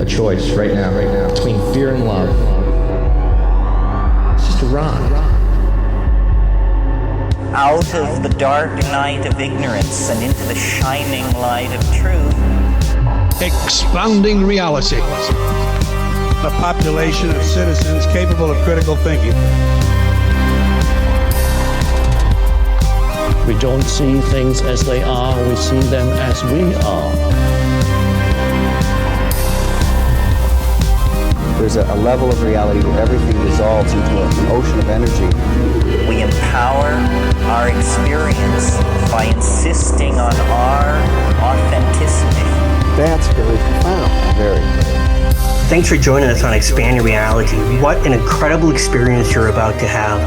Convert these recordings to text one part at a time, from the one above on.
a choice right now, between fear and love. It's just a ride. Out of the dark night of ignorance and into the shining light of truth. Expanding reality. A population of citizens capable of critical thinking. We don't see things as they are, we see them as we are. There's a level of reality where everything dissolves into an ocean of energy. We empower our experience by insisting on our authenticity. That's very profound. Very. Thanks for joining us on Expanding Reality. What an incredible experience you're about to have.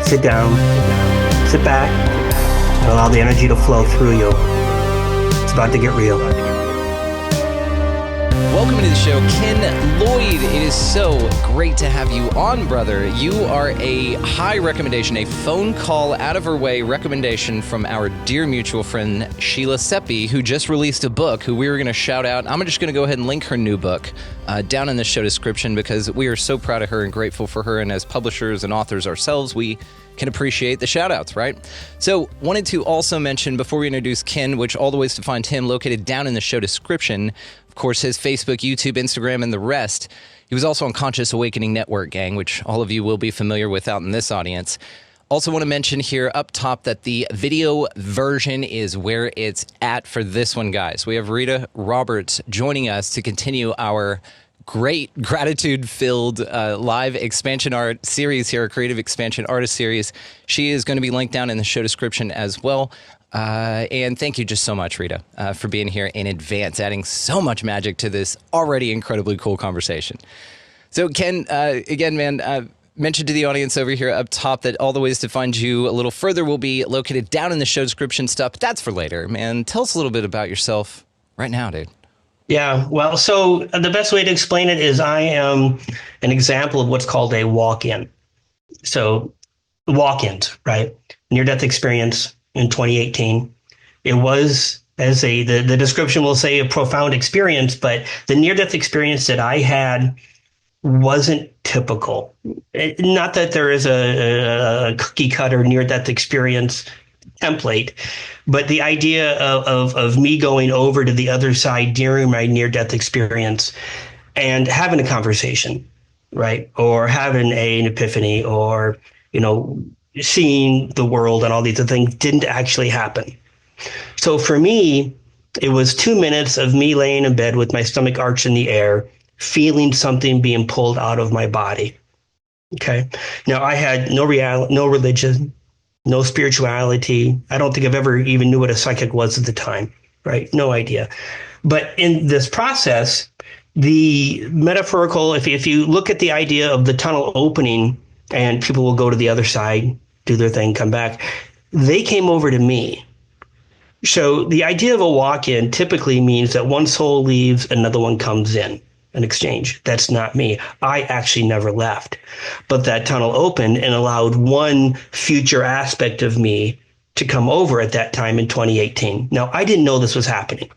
Sit down, sit back, and allow the energy to flow through you. It's about to get real. Welcome to the show, Ken Lloyd. It is so great to have you on, brother. You are a high recommendation, a phone call out of her way recommendation from our dear mutual friend, Sheila Seppi, who just released a book, who we were going to shout out. I'm just going to go ahead and link her new book down in the show description because we are so proud of her and grateful for her. And as publishers and authors ourselves, we can appreciate the shout outs, right? So wanted to also mention before we introduce Ken, which all the ways to find him located down in the show description, of course, his Facebook, YouTube, Instagram, and the rest. He was also on Conscious Awakening Network, gang, which all of you will be familiar with out in this audience. Also want to mention here up top that the video version is where it's at for this one, guys. We have Rita Roberts joining us to continue our great gratitude-filled live expansion art series here, a creative expansion artist series. She is going to be linked down in the show description as well. And thank you just so much, Rita, for being here in advance, adding so much magic to this already incredibly cool conversation. So, Ken, again, man, mention to the audience over here up top that all the ways to find you a little further will be located down in the show description stuff. But that's for later, man. Tell us a little bit about yourself right now, dude. Yeah, well, so the best way to explain it is I am an example of what's called a walk-in. So walk-ins, right? Near-death experience in 2018. It was, as the description will say, a profound experience, but the near-death experience that I had wasn't typical. Not that there is a cookie-cutter near-death experience template, but the idea of me going over to the other side during my near-death experience and having a conversation, right? Or having an epiphany or, seeing the world and all these other things didn't actually happen. So for me, it was 2 minutes of me laying in bed with my stomach arched in the air, feeling something being pulled out of my body. Okay. Now I had no religion, no spirituality. I don't think I've ever even knew what a psychic was at the time, right? No idea. But in this process, the metaphorical, if you look at the idea of the tunnel opening and people will go to the other side, do their thing, come back, they came over to me. So the idea of a walk-in typically means that one soul leaves, another one comes in. An exchange. That's not me. I actually never left. But that tunnel opened and allowed one future aspect of me to come over at that time in 2018. Now, I didn't know this was happening,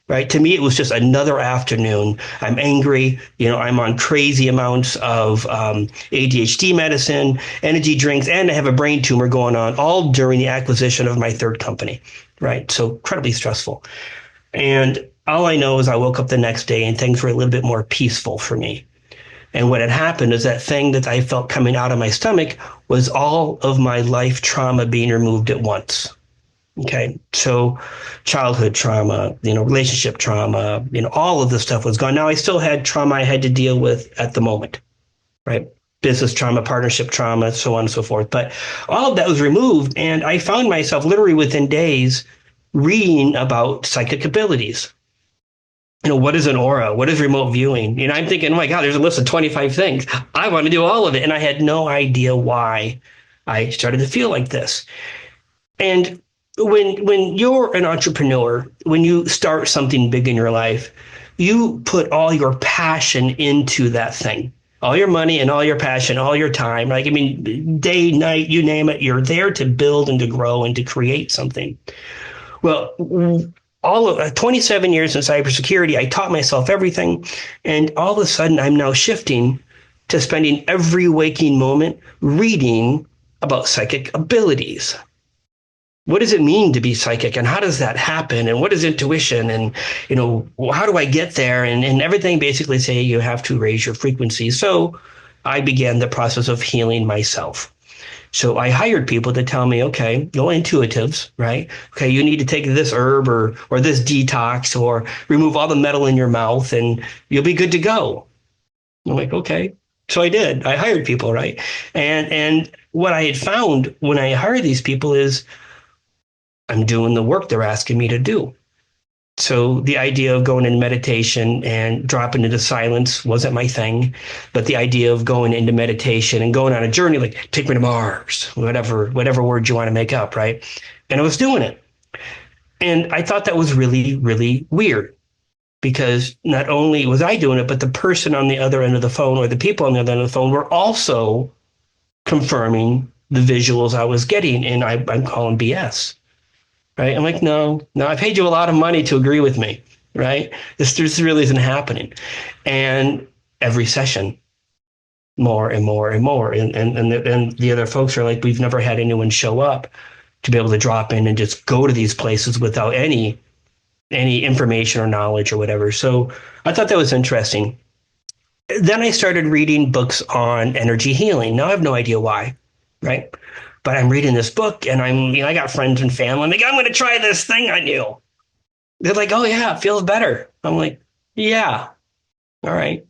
right? To me, it was just another afternoon. I'm angry. I'm on crazy amounts of ADHD medicine, energy drinks, and I have a brain tumor going on all during the acquisition of my third company, right? So incredibly stressful. And all I know is I woke up the next day and things were a little bit more peaceful for me. And what had happened is that thing that I felt coming out of my stomach was all of my life trauma being removed at once. Okay. So childhood trauma, relationship trauma, all of this stuff was gone. Now I still had trauma I had to deal with at the moment, right? Business trauma, partnership trauma, so on and so forth. But all of that was removed. And I found myself literally within days reading about psychic abilities. What is an aura? What is remote viewing? I'm thinking, oh my God, there's a list of 25 things. I want to do all of it. And I had no idea why I started to feel like this. And when you're an entrepreneur, when you start something big in your life, you put all your passion into that thing, all your money and all your passion, all your time. Day, night, you name it, you're there to build and to grow and to create something. Well, all of 27 years in cybersecurity, I taught myself everything. And all of a sudden, I'm now shifting to spending every waking moment reading about psychic abilities. What does it mean to be psychic, and how does that happen, and what is intuition, and how do I get there, and everything basically say you have to raise your frequency. So I began the process of healing myself. So I hired people to tell me, okay, go intuitives, right? Okay, you need to take this herb or this detox or remove all the metal in your mouth and you'll be good to go. I'm like, okay. So I did. I hired people, right? And what I had found when I hired these people is I'm doing the work they're asking me to do. So the idea of going into meditation and dropping into silence wasn't my thing, but the idea of going into meditation and going on a journey, like take me to Mars, whatever word you want to make up, right? And I was doing it. And I thought that was really, really weird because not only was I doing it, but the person on the other end of the phone or the people on the other end of the phone were also confirming the visuals I was getting, and I'm calling BS. Right? I'm like, no, I paid you a lot of money to agree with me, right? This really isn't happening. And every session, more and more and more. And the other folks are like, we've never had anyone show up to be able to drop in and just go to these places without any information or knowledge or whatever. So I thought that was interesting. Then I started reading books on energy healing. Now I have no idea why, right? But I'm reading this book and I got friends and family. I'm like, I'm going to try this thing on you. They're like, oh yeah, it feels better. I'm like, yeah, all right.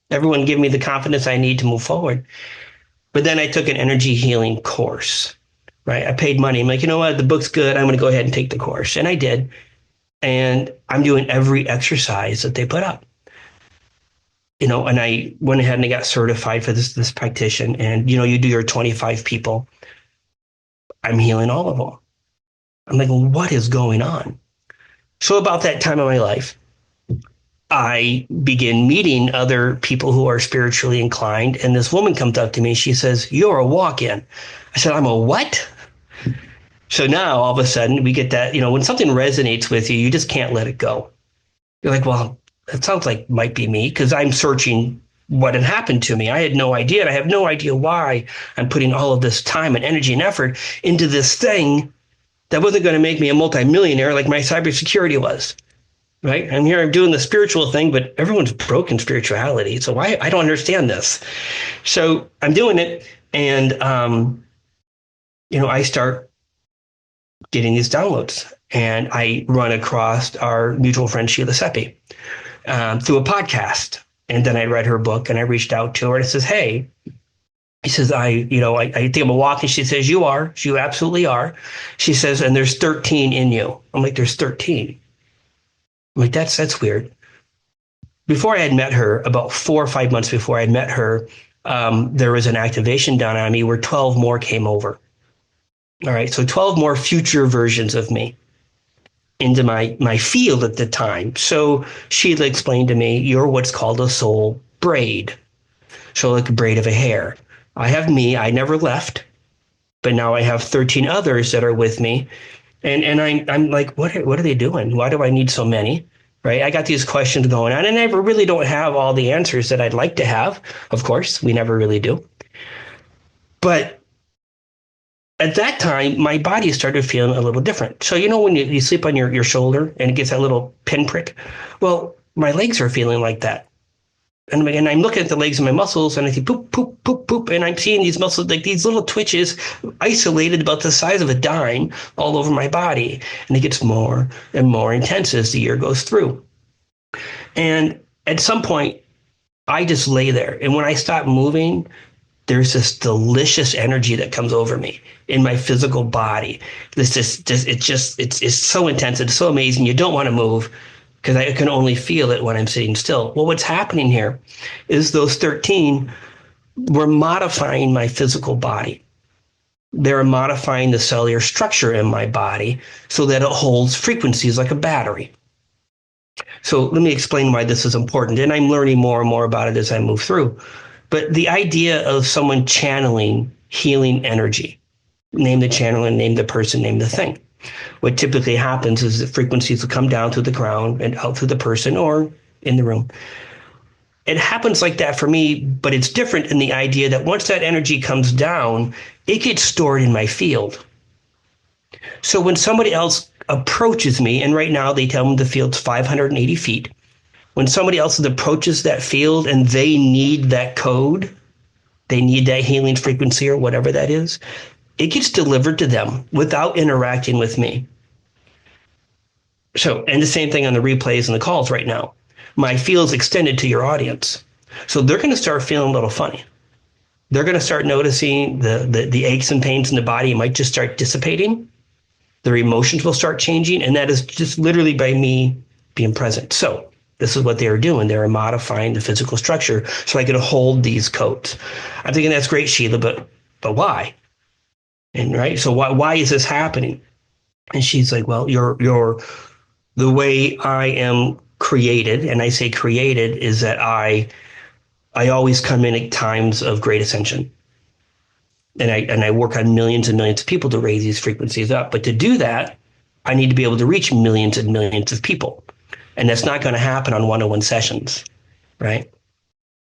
Everyone give me the confidence I need to move forward. But then I took an energy healing course, right? I paid money. I'm like, you know what? The book's good. I'm going to go ahead and take the course. And I did. And I'm doing every exercise that they put up. And I went ahead and I got certified for this practitioner. And, you do your 25 people. I'm healing all of them. I'm like, well, what is going on? So about that time of my life, I begin meeting other people who are spiritually inclined. And this woman comes up to me. She says, you're a walk-in. I said, I'm a what? So now all of a sudden we get that, when something resonates with you, you just can't let it go. You're like, well, it sounds like might be me because I'm searching what had happened to me. I had no idea. And I have no idea why I'm putting all of this time and energy and effort into this thing that wasn't going to make me a multimillionaire like my cybersecurity was. Right? I'm here, I'm doing the spiritual thing, but everyone's broken spirituality. So why? I don't understand this. So I'm doing it. And, I start getting these downloads. And I run across our mutual friend, Sheila Seppi, through a podcast. And then I read her book and I reached out to her and it says, hey, he says, I think I'm a walk-in. She says, you are. You absolutely are. She says, and there's 13 in you. I'm like, there's 13. I'm like, that's weird. Before I had met her, about 4 or 5 months before I had met her, there was an activation done on me where 12 more came over. All right. So 12 more future versions of me into my field at the time. So she explained to me, you're what's called a soul braid. So like a braid of a hair. I have me, I never left, but now I have 13 others that are with me. And I'm like, what are they doing? Why do I need so many? Right? I got these questions going on and I really don't have all the answers that I'd like to have. Of course, we never really do. But at that time, my body started feeling a little different. So, when you sleep on your shoulder and it gets that little pinprick, well, my legs are feeling like that. And I'm looking at the legs and my muscles and I think poop, poop, poop, poop. And I'm seeing these muscles, like these little twitches isolated about the size of a dime all over my body. And it gets more and more intense as the year goes through. And at some point, I just lay there. And when I stop moving, there's this delicious energy that comes over me in my physical body. It's so intense. It's so amazing. You don't want to move because I can only feel it when I'm sitting still. Well, what's happening here is those 13 were modifying my physical body. They're modifying the cellular structure in my body so that it holds frequencies like a battery. So let me explain why this is important. And I'm learning more and more about it as I move through. But the idea of someone channeling healing energy, name the channel and name the person, name the thing. What typically happens is the frequencies will come down through the ground and out through the person or in the room. It happens like that for me, but it's different in the idea that once that energy comes down, it gets stored in my field. So when somebody else approaches me, and right now they tell me the field's 580 feet, when somebody else approaches that field and they need that code, they need that healing frequency or whatever that is, it gets delivered to them without interacting with me. So, and the same thing on the replays and the calls right now. My field's extended to your audience. So they're going to start feeling a little funny. They're going to start noticing the aches and pains in the body might just start dissipating. Their emotions will start changing. And that is just literally by me being present. So this is what they are doing. They're modifying the physical structure so I can hold these codes. I'm thinking that's great, Sheila, but why? And right. So why is this happening? And she's like, well, you're the way I am created, and I say created is that I always come in at times of great ascension. And I work on millions and millions of people to raise these frequencies up. But to do that, I need to be able to reach millions and millions of people. And that's not going to happen on one-on-one sessions, right?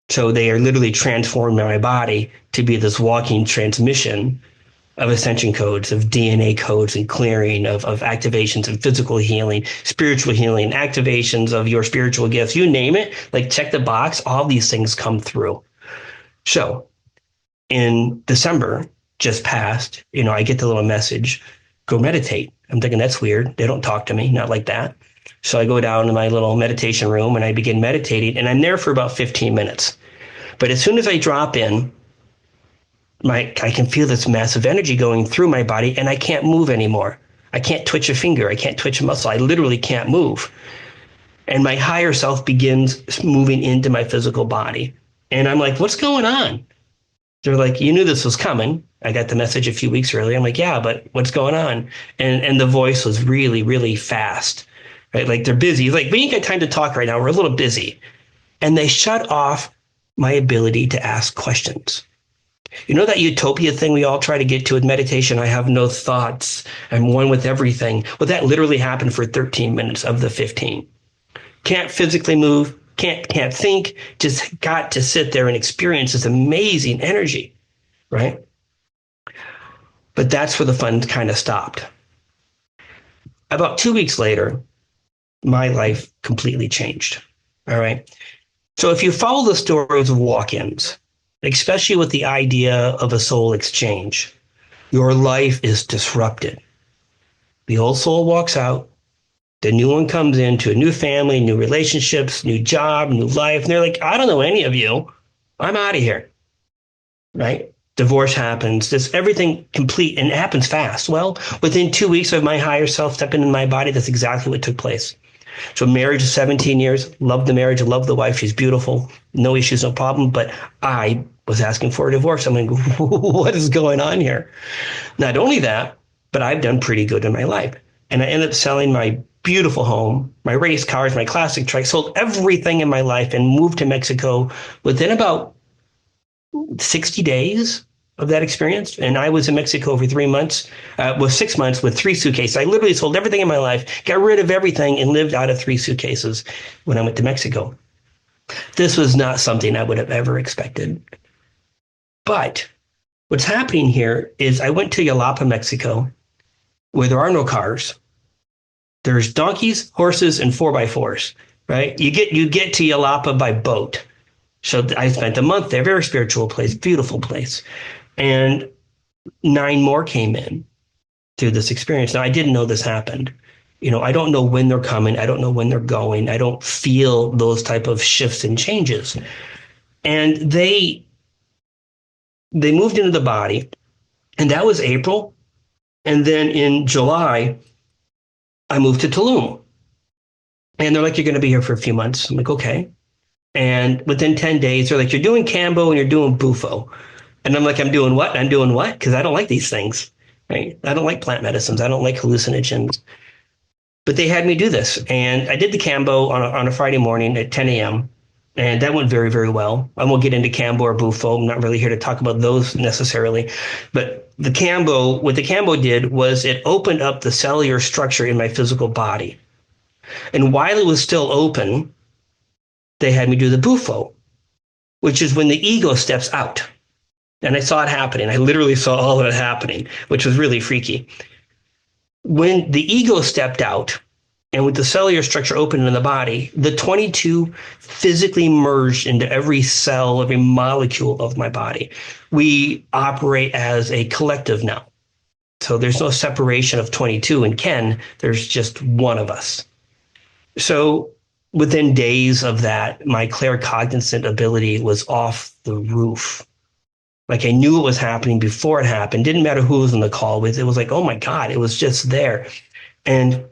So they are literally transforming my body to be this walking transmission of ascension codes, of DNA codes and clearing, of activations and physical healing, spiritual healing, activations of your spiritual gifts, you name it, like check the box, all these things come through. So in December, just passed, I get the little message, go meditate. I'm thinking that's weird. They don't talk to me, not like that. So I go down to my little meditation room and I begin meditating, and I'm there for about 15 minutes. But as soon as I drop in, I can feel this massive energy going through my body, and I can't move anymore. I can't twitch a finger. I can't twitch a muscle. I literally can't move. And my higher self begins moving into my physical body. And I'm like, what's going on? They're like, you knew this was coming. I got the message a few weeks earlier. I'm like, yeah, but what's going on? And the voice was really, really fast, right? Like they're busy. Like, we ain't got time to talk right now. We're a little busy. And they shut off my ability to ask questions. You know that utopia thing we all try to get to with meditation? I have no thoughts. I'm one with everything. Well, that literally happened for 13 minutes of the 15. Can't physically move, can't think, just got to sit there and experience this amazing energy, right? But that's where the fun kind of stopped. About 2 weeks later, my life completely changed, all right? So if you follow the stories of walk-ins, especially with the idea of a soul exchange, your life is disrupted. The old soul walks out, the new one comes into a new family, new relationships, new job, new life. And they're like, I don't know any of you. I'm out of here, right? Divorce happens, this everything complete, and it happens fast. Well, within 2 weeks of my higher self stepping in my body, that's exactly what took place. So marriage is 17 years, love the marriage, love the wife, she's beautiful, no issues, no problem. But I was asking for a divorce. I'm like, what is going on here? Not only that, but I've done pretty good in my life. And I ended up selling my beautiful home, my race cars, my classic truck, sold everything in my life and moved to Mexico within about 60 days of that experience. And I was in Mexico for 3 months, 6 months with 3 suitcases. I literally sold everything in my life, got rid of everything, and lived out of 3 suitcases when I went to Mexico. This was not something I would have ever expected. But what's happening here is I went to Jalapa, Mexico, where there are no cars. There's donkeys, horses, and 4x4s, right? You get to Jalapa by boat. So I spent a month there, very spiritual place, beautiful place. And 9 more came in through this experience. Now, I didn't know this happened. I don't know when they're coming. I don't know when they're going. I don't feel those type of shifts and changes. And they moved into the body, and that was April. And then in July, I moved to Tulum. And they're like, you're going to be here for a few months. I'm like, okay. And within 10 days, they're like, you're doing Cambo and you're doing Bufo. And I'm like, I'm doing what? I'm doing what? Because I don't like these things, right? I don't like plant medicines. I don't like hallucinogens. But they had me do this. And I did the Cambo on a Friday morning at 10 a.m. And that went very, very well. I won't get into Cambo or Bufo. I'm not really here to talk about those necessarily. But what the Cambo did was it opened up the cellular structure in my physical body. And while it was still open, they had me do the Bufo, which is when the ego steps out. And I saw it happening. I literally saw all of it happening, which was really freaky. When the ego stepped out, and with the cellular structure open in the body, the 22 physically merged into every cell, every molecule of my body. We operate as a collective now. So there's no separation of 22 and Ken. There's just one of us. So within days of that, my claircognizant ability was off the roof. Like I knew it was happening before it happened. Didn't matter who was on the call with. It was like, oh my God, it was just there. And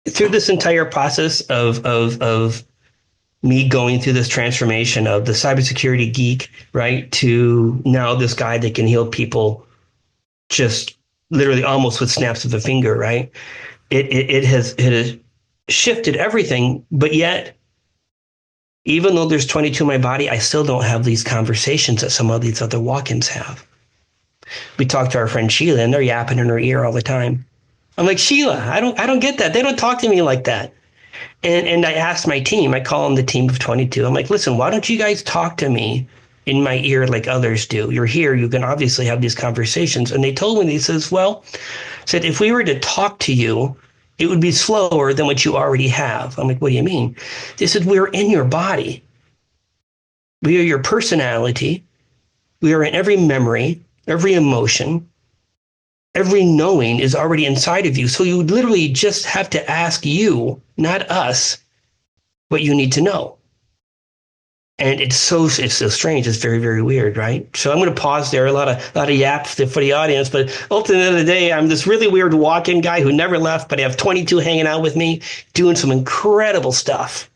through this entire process of me going through this transformation of the cybersecurity geek, right, to now this guy that can heal people just literally almost with snaps of a finger, right? It has shifted everything, but yet, even though there's 22 in my body, I still don't have these conversations that some of these other walk-ins have. We talk to our friend Sheila, and they're yapping in her ear all the time. I'm like, Sheila, I don't get that. They don't talk to me like that. And I asked my team, I call them the team of 22. I'm like, listen, why don't you guys talk to me in my ear like others do? You're here. You can obviously have these conversations. And they told me, they said, if we were to talk to you, it would be slower than what you already have. I'm like, what do you mean? They said, we're in your body. We are your personality. We are in every memory, every emotion. Every knowing is already inside of you. So you would literally just have to ask you, not us, what you need to know. And it's so strange. It's very, very weird, right? So I'm going to pause there. A lot of yaps for the audience. But ultimately, at the end of the day, I'm this really weird walk-in guy who never left, but I have 22 hanging out with me, doing some incredible stuff.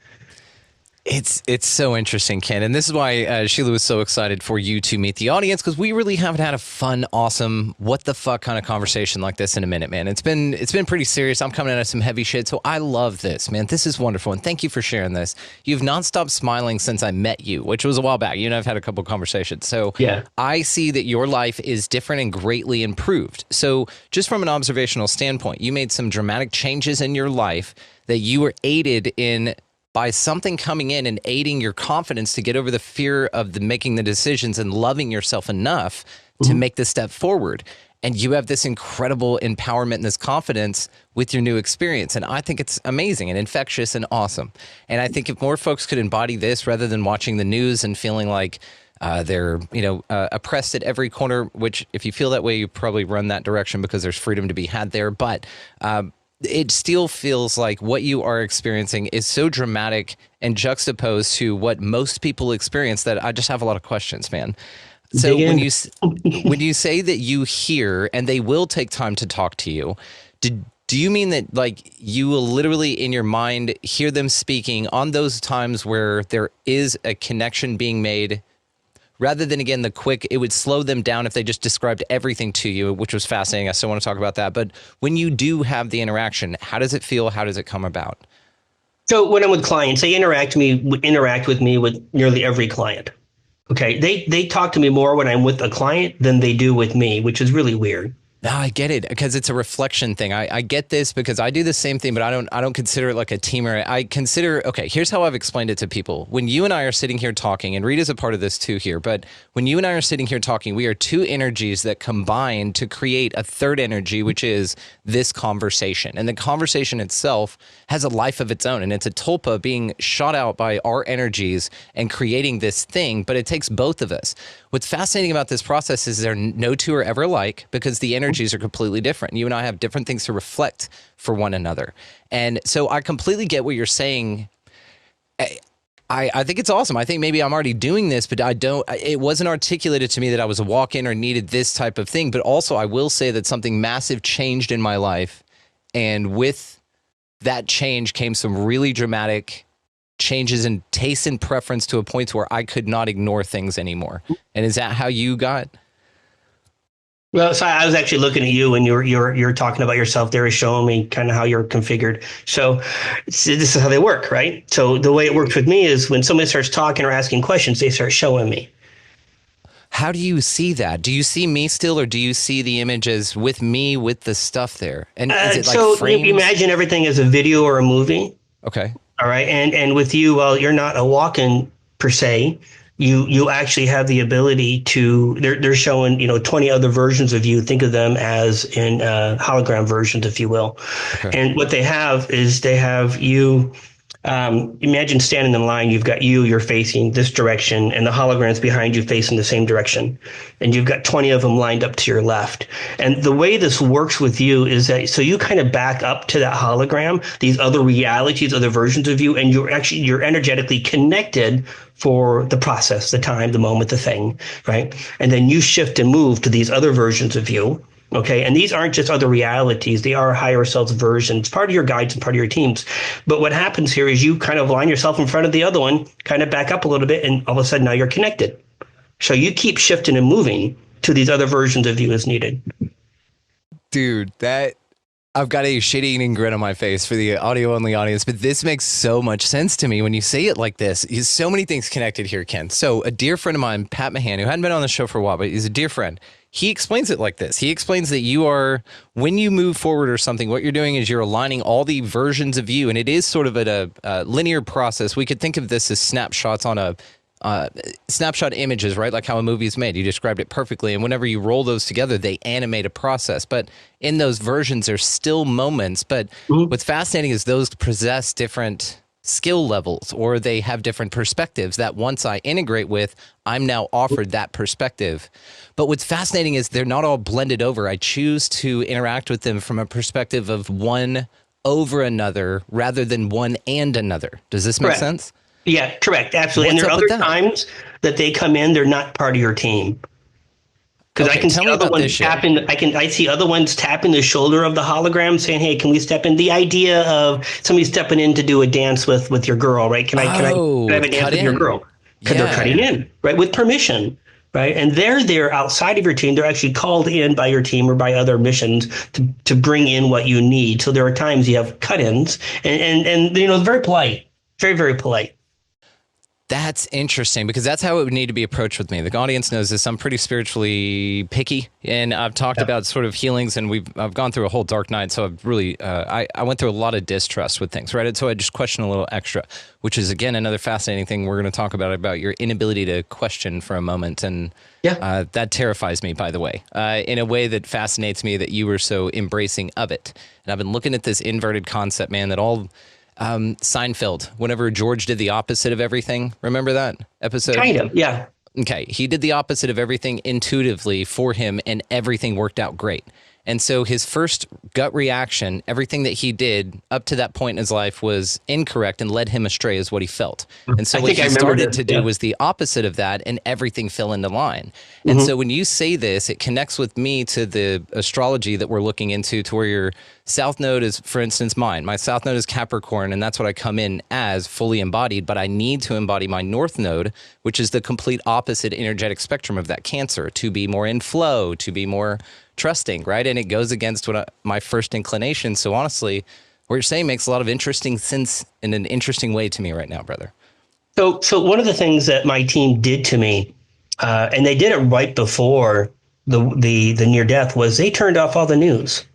It's so interesting, Ken, and this is why Sheila was so excited for you to meet the audience, because we really haven't had a fun, awesome, what the fuck kind of conversation like this in a minute, man. It's been pretty serious. I'm coming out of some heavy shit, so I love this, man. This is wonderful, and thank you for sharing this. You've nonstop smiling since I met you, which was a while back. You and I've had a couple of conversations, so yeah. I see that your life is different and greatly improved. So just from an observational standpoint, you made some dramatic changes in your life that you were aided in by something coming in and aiding your confidence to get over the fear of making the decisions and loving yourself enough to make this step forward. And you have this incredible empowerment and this confidence with your new experience. And I think it's amazing and infectious and awesome. And I think if more folks could embody this rather than watching the news and feeling like they're, oppressed at every corner, which if you feel that way, you probably run that direction because there's freedom to be had there. But it still feels like what you are experiencing is so dramatic and juxtaposed to what most people experience that I just have a lot of questions, man. So when you say that you hear and they will take time to talk to you, do you mean that like you will literally in your mind hear them speaking on those times where there is a connection being made? Rather than, again, it would slow them down if they just described everything to you, which was fascinating. I still want to talk about that. But when you do have the interaction, how does it feel? How does it come about? So when I'm with clients, they interact with me with nearly every client. Okay. They talk to me more when I'm with a client than they do with me, which is really weird. No, I get it because it's a reflection thing. I get this because I do the same thing, but I don't consider it like a teamer. I consider, okay, here's how I've explained it to people. When you and I are sitting here talking, and Rita's a part of this too here, but when you and I are sitting here talking, we are two energies that combine to create a third energy, which is this conversation. And the conversation itself has a life of its own, and it's a tulpa being shot out by our energies and creating this thing, but it takes both of us. What's fascinating about this process is no two are ever alike because the energies are completely different. You and I have different things to reflect for one another. And so I completely get what you're saying. I think it's awesome. I think maybe I'm already doing this, but it wasn't articulated to me that I was a walk-in or needed this type of thing. But also I will say that something massive changed in my life. And with that change came some really dramatic changes in taste and preference to a point where I could not ignore things anymore. And is that how you got? Well, so I was actually looking at you and you're talking about yourself there, showing me kind of how you're configured. So this is how they work, right? So the way it works with me is when somebody starts talking or asking questions, they start showing me. How do you see that? Do you see me still, or do you see the images with me with the stuff there? And is it like so frames? imagine everything as a video or a movie. Okay. All right. And with you, well, you're not a walk-in per se. You actually have the ability to, they're showing, 20 other versions of you. Think of them as in hologram versions, if you will. Okay. And what they have is they have you, imagine standing in line, you've got you're facing this direction and the holograms behind you facing the same direction. And you've got 20 of them lined up to your left. And the way this works with you is that, so you kind of back up to that hologram, these other realities, other versions of you, and you're energetically connected for the process, the time, the moment, the thing, right? And then you shift and move to these other versions of you. Okay. And these aren't just other realities. They are higher selves versions, part of your guides and part of your teams. But what happens here is you kind of line yourself in front of the other one, kind of back up a little bit, and all of a sudden now you're connected. So you keep shifting and moving to these other versions of you as needed. Dude, I've got a shit-eating grin on my face for the audio-only audience, but this makes so much sense to me when you say it like this. There's so many things connected here, Ken. So a dear friend of mine, Pat Mahan, who hadn't been on the show for a while, but he's a dear friend. He explains it like this. He explains that you are, when you move forward or something, what you're doing is you're aligning all the versions of you, and it is sort of a linear process. We could think of this as snapshots on a snapshot images, right? Like how a movie is made. You described it perfectly. And whenever you roll those together, they animate a process. But in those versions, there's still moments. But what's fascinating is those possess different skill levels, or they have different perspectives that once I integrate with, I'm now offered that perspective. But what's fascinating is they're not all blended over. I choose to interact with them from a perspective of one over another rather than one and another. Does this make sense? Yeah, correct. Absolutely. And there are other times that they come in, they're not part of your team. Because I can see other ones tapping. I see other ones tapping the shoulder of the hologram, saying, "Hey, can we step in?" The idea of somebody stepping in to do a dance with your girl, right? Can I have a dance with your girl? Because they're cutting in, right, with permission, right? And they're there outside of your team. They're actually called in by your team or by other missions to bring in what you need. So there are times you have cut-ins, and very polite, very, very polite. That's interesting, because that's how it would need to be approached with me. The audience knows this. I'm pretty spiritually picky, and I've talked about sort of healings, and I've gone through a whole dark night, so I've really I went through a lot of distrust with things, right? And so I just question a little extra, which is, again, another fascinating thing we're going to talk about your inability to question for a moment, and that terrifies me, by the way, in a way that fascinates me that you were so embracing of it. And I've been looking at this inverted concept, man, that all... Seinfeld, whenever George did the opposite of everything, remember that episode? Kind of, yeah. Okay, he did the opposite of everything intuitively for him, and everything worked out great. And so his first gut reaction, everything that he did up to that point in his life was incorrect and led him astray, is what he felt. And so what he started to do was the opposite of that, and everything fell into line. And so when you say this, it connects with me to the astrology that we're looking into, to where your south node is, for instance, mine. My south node is Capricorn, and that's what I come in as, fully embodied, but I need to embody my north node, which is the complete opposite energetic spectrum of that Cancer, to be more in flow, to be more trusting, right? And it goes against my first inclination. So honestly, what you're saying makes a lot of interesting sense in an interesting way to me right now, brother. So one of the things that my team did to me, and they did it right before the near death, was they turned off all the news.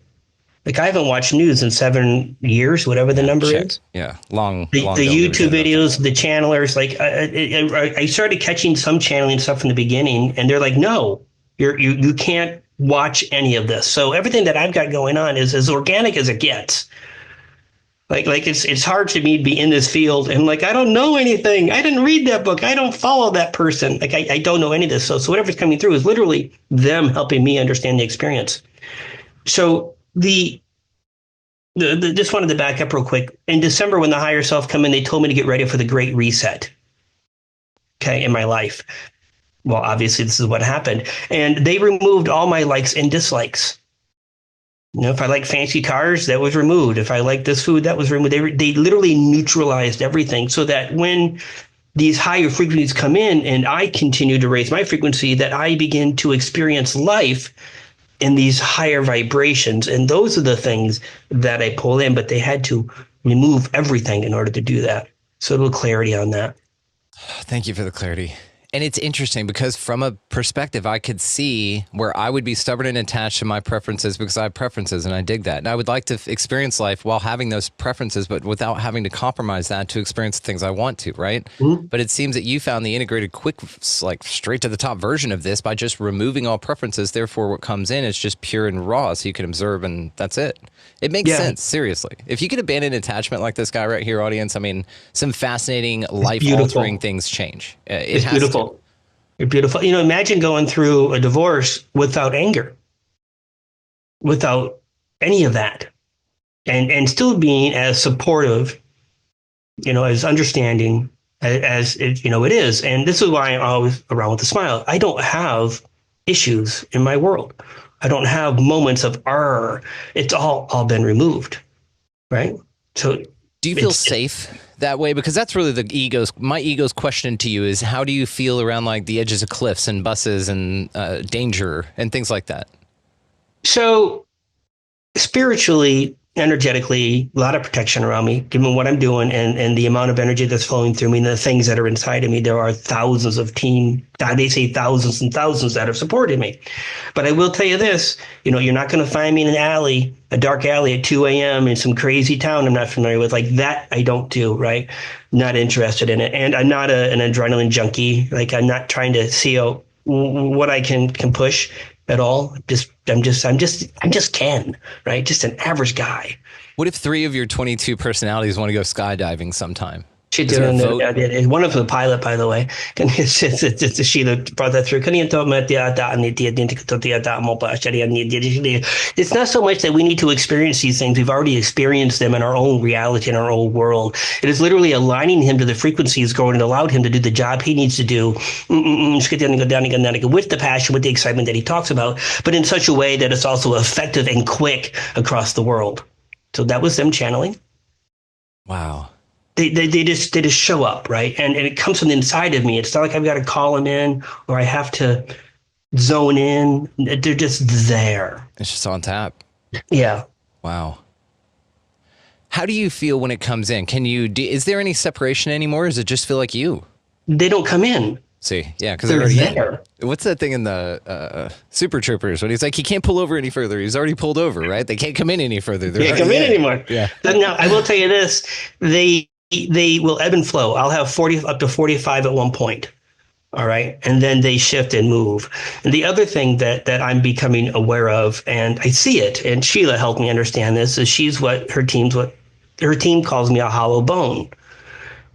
Like, I haven't watched news in 7 years, whatever the number is. Yeah, long. The YouTube videos, the channelers, like I started catching some channeling stuff from the beginning, and they're like, no, you can't watch any of this. So everything that I've got going on is as organic as it gets. Like it's hard to me to be in this field and like, I don't know anything. I didn't read that book. I don't follow that person. Like I don't know any of this. So whatever's coming through is literally them helping me understand the experience. So just wanted to back up real quick. In December, when the higher self come in, they told me to get ready for the great reset. Okay, in my life. Well, obviously, this is what happened. And they removed all my likes and dislikes. If I like fancy cars, that was removed. If I like this food, that was removed. They literally neutralized everything, so that when these higher frequencies come in and I continue to raise my frequency, that I begin to experience life in these higher vibrations. And those are the things that I pull in, but they had to remove everything in order to do that. So a little clarity on that. Thank you for the clarity. And it's interesting because from a perspective, I could see where I would be stubborn and attached to my preferences because I have preferences and I dig that. And I would like to experience life while having those preferences, but without having to compromise that to experience the things I want to, right? Mm-hmm. But it seems that you found the integrated, quick, like straight to the top version of this by just removing all preferences. Therefore, what comes in is just pure and raw so you can observe and that's it. It makes sense, seriously. If you can abandon attachment like this guy right here, audience, I mean, some fascinating, life-altering things change. It's beautiful. It's beautiful. You know, imagine going through a divorce without anger, without any of that, and still being as supportive, you know, as understanding as it, you know, it is. And this is why I'm always around with a smile. I don't have issues in my world. I don't have moments of it's all been removed, right? So do you feel safe that way? Because that's really my ego's question to you is how do you feel around like the edges of cliffs and buses and danger and things like that? So spiritually, energetically, a lot of protection around me, given what I'm doing and the amount of energy that's flowing through me and the things that are inside of me. There are thousands of they say thousands and thousands that have supported me. But I will tell you this, you know, you're not going to find me in an alley, a dark alley at 2 a.m. in some crazy town I'm not familiar with. Like that, I don't do, right? Not interested in it. And I'm not an adrenaline junkie. Like I'm not trying to see what I can push at all. I'm just Ken, right? Just an average guy. What if 3 of your 22 personalities want to go skydiving sometime? One of them, the pilot, by the way. It's Sheila brought that through. It's not so much that we need to experience these things. We've already experienced them in our own reality, in our own world. It is literally aligning him to the frequencies going and allowed him to do the job he needs to do. With the passion, with the excitement that he talks about, but in such a way that it's also effective and quick across the world. So that was them channeling. Wow. They just show up, right? And it comes from the inside of me. It's not like I've got to call them in or I have to zone in. They're just there. It's just on tap. Yeah. Wow. How do you feel when it comes in? Is there any separation anymore? Or does it just feel like you? They don't come in. See, yeah, because they're already there. What's that thing in the Super Troopers when he's like, he can't pull over any further. He's already pulled over, right? They can't come in any further. They can't come in anymore. Yeah. Now, I will tell you this. They will ebb and flow. I'll have 40 up to 45 at one point. All right. And then they shift and move. And the other thing that I'm becoming aware of, and I see it, and Sheila helped me understand this, is her team calls me a hollow bone.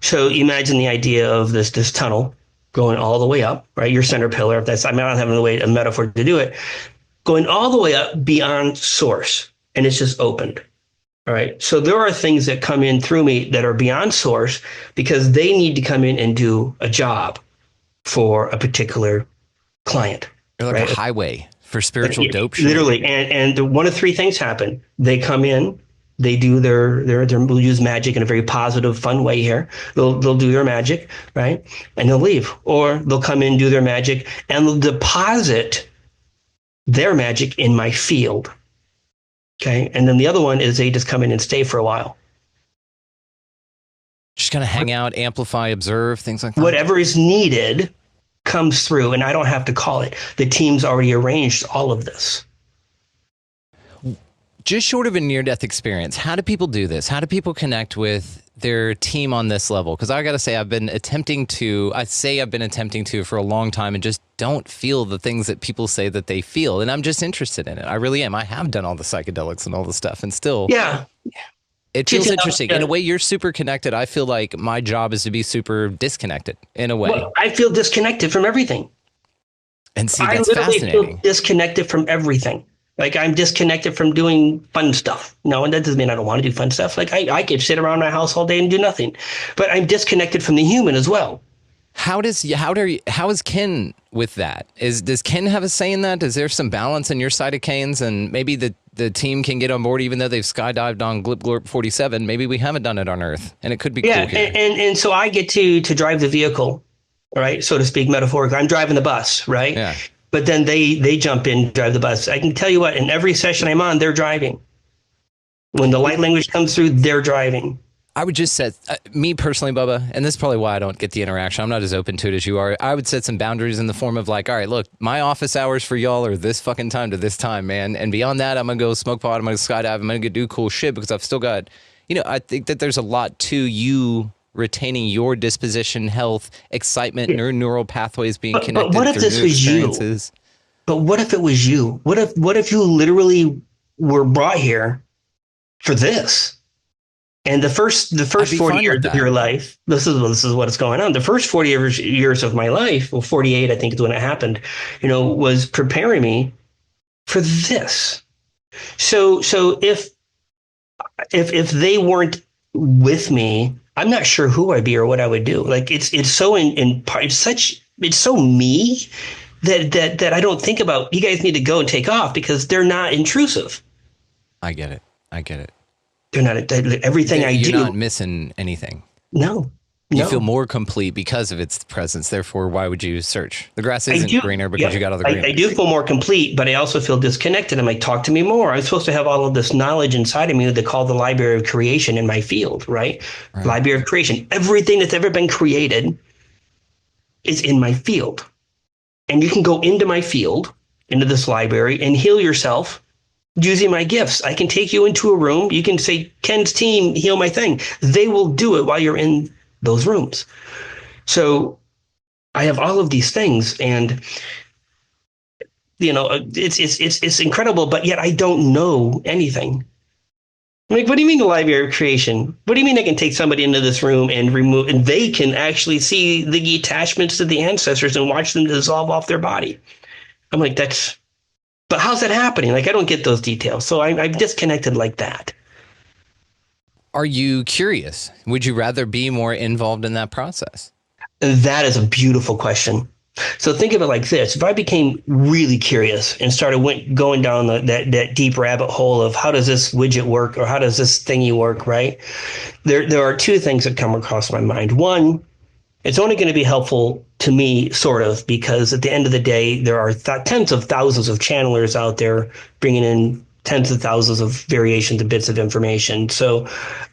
So imagine the idea of this tunnel going all the way up, right? Your center pillar, if that's, I don't have a metaphor to do it, going all the way up beyond source. And it's just opened. All right. So there are things that come in through me that are beyond source because they need to come in and do a job for a particular client. They're like a highway for spiritual dope shit. Literally. And one of 3 things happen. They come in, they do we'll use magic in a very positive, fun way here. They'll do their magic, right? And they'll leave. Or they'll come in, do their magic, and they'll deposit their magic in my field. Okay. And then the other one is they just come in and stay for a while. Just kind of hang out, amplify, observe, things like that. Whatever is needed comes through, and I don't have to call it. The team's already arranged all of this. Just short of a near-death experience, how do people do this? How do people connect with their team on this level? Because I got to say, I've been attempting to for a long time and just don't feel the things that people say that they feel. And I'm just interested in it. I really am. I have done all the psychedelics and all the stuff and still. Yeah. It feels interesting. In a way, you're super connected. I feel like my job is to be super disconnected in a way. Well, I feel disconnected from everything. And see, that's fascinating. I literally feel disconnected from everything. Like I'm disconnected from doing fun stuff. No, and that doesn't mean I don't want to do fun stuff. Like I could sit around my house all day and do nothing, but I'm disconnected from the human as well. How is Ken with that? Does Ken have a say in that? Is there some balance in your side of Canes, and maybe the team can get on board even though they've skydived on Glip Glorp 47? Maybe we haven't done it on Earth, and it could be cool here. And so I get to drive the vehicle, right, so to speak, metaphorically. I'm driving the bus, right? Yeah. but then they jump in, drive the bus. I can tell you what, in every session I'm on, they're driving. When the light language comes through, they're driving. I would just set, me personally, Bubba, and this is probably why I don't get the interaction. I'm not as open to it as you are. I would set some boundaries in the form of like, all right, look, my office hours for y'all are this fucking time to this time, man. And beyond that, I'm going to go smoke pot, I'm going to skydive, I'm going to do cool shit because I've still got, I think that there's a lot to you retaining your disposition, health, excitement, neural pathways being connected. But what if this was you? But what if it was you? What if you literally were brought here for this? And the first 40 years of your life, this is what's going on. The first 40 years of my life, well, 48, I think is when it happened, was preparing me for this. So if they weren't with me, I'm not sure who I'd be or what I would do. Like it's so it's so me that I don't think about, you guys need to go and take off because they're not intrusive. I get it. They're not everything I do. You're not missing anything. No. You feel more complete because of its presence. Therefore, why would you search? The grass isn't greener because you got all the green. I do feel more complete, but I also feel disconnected. I'm like, talk to me more. I'm supposed to have all of this knowledge inside of me that they call the library of creation in my field, right? Library of creation. Everything that's ever been created is in my field. And you can go into my field, into this library, and heal yourself using my gifts. I can take you into a room. You can say, Ken's team, heal my thing. They will do it while you're in those rooms. So I have all of these things, and it's incredible, but yet I don't know anything. I'm like, what do you mean the library of creation? What do you mean I can take somebody into this room and remove, and they can actually see the attachments to the ancestors and watch them dissolve off their body? I'm like, but how's that happening? Like, I don't get those details. So I'm disconnected like that. Are you curious? Would you rather be more involved in that process? That is a beautiful question. So think of it like this. If I became really curious and started going down that deep rabbit hole of how does this widget work or how does this thingy work, right? There are two things that come across my mind. One, it's only going to be helpful to me, sort of, because at the end of the day, there are tens of thousands of channelers out there bringing in tens of thousands of variations of bits of information. So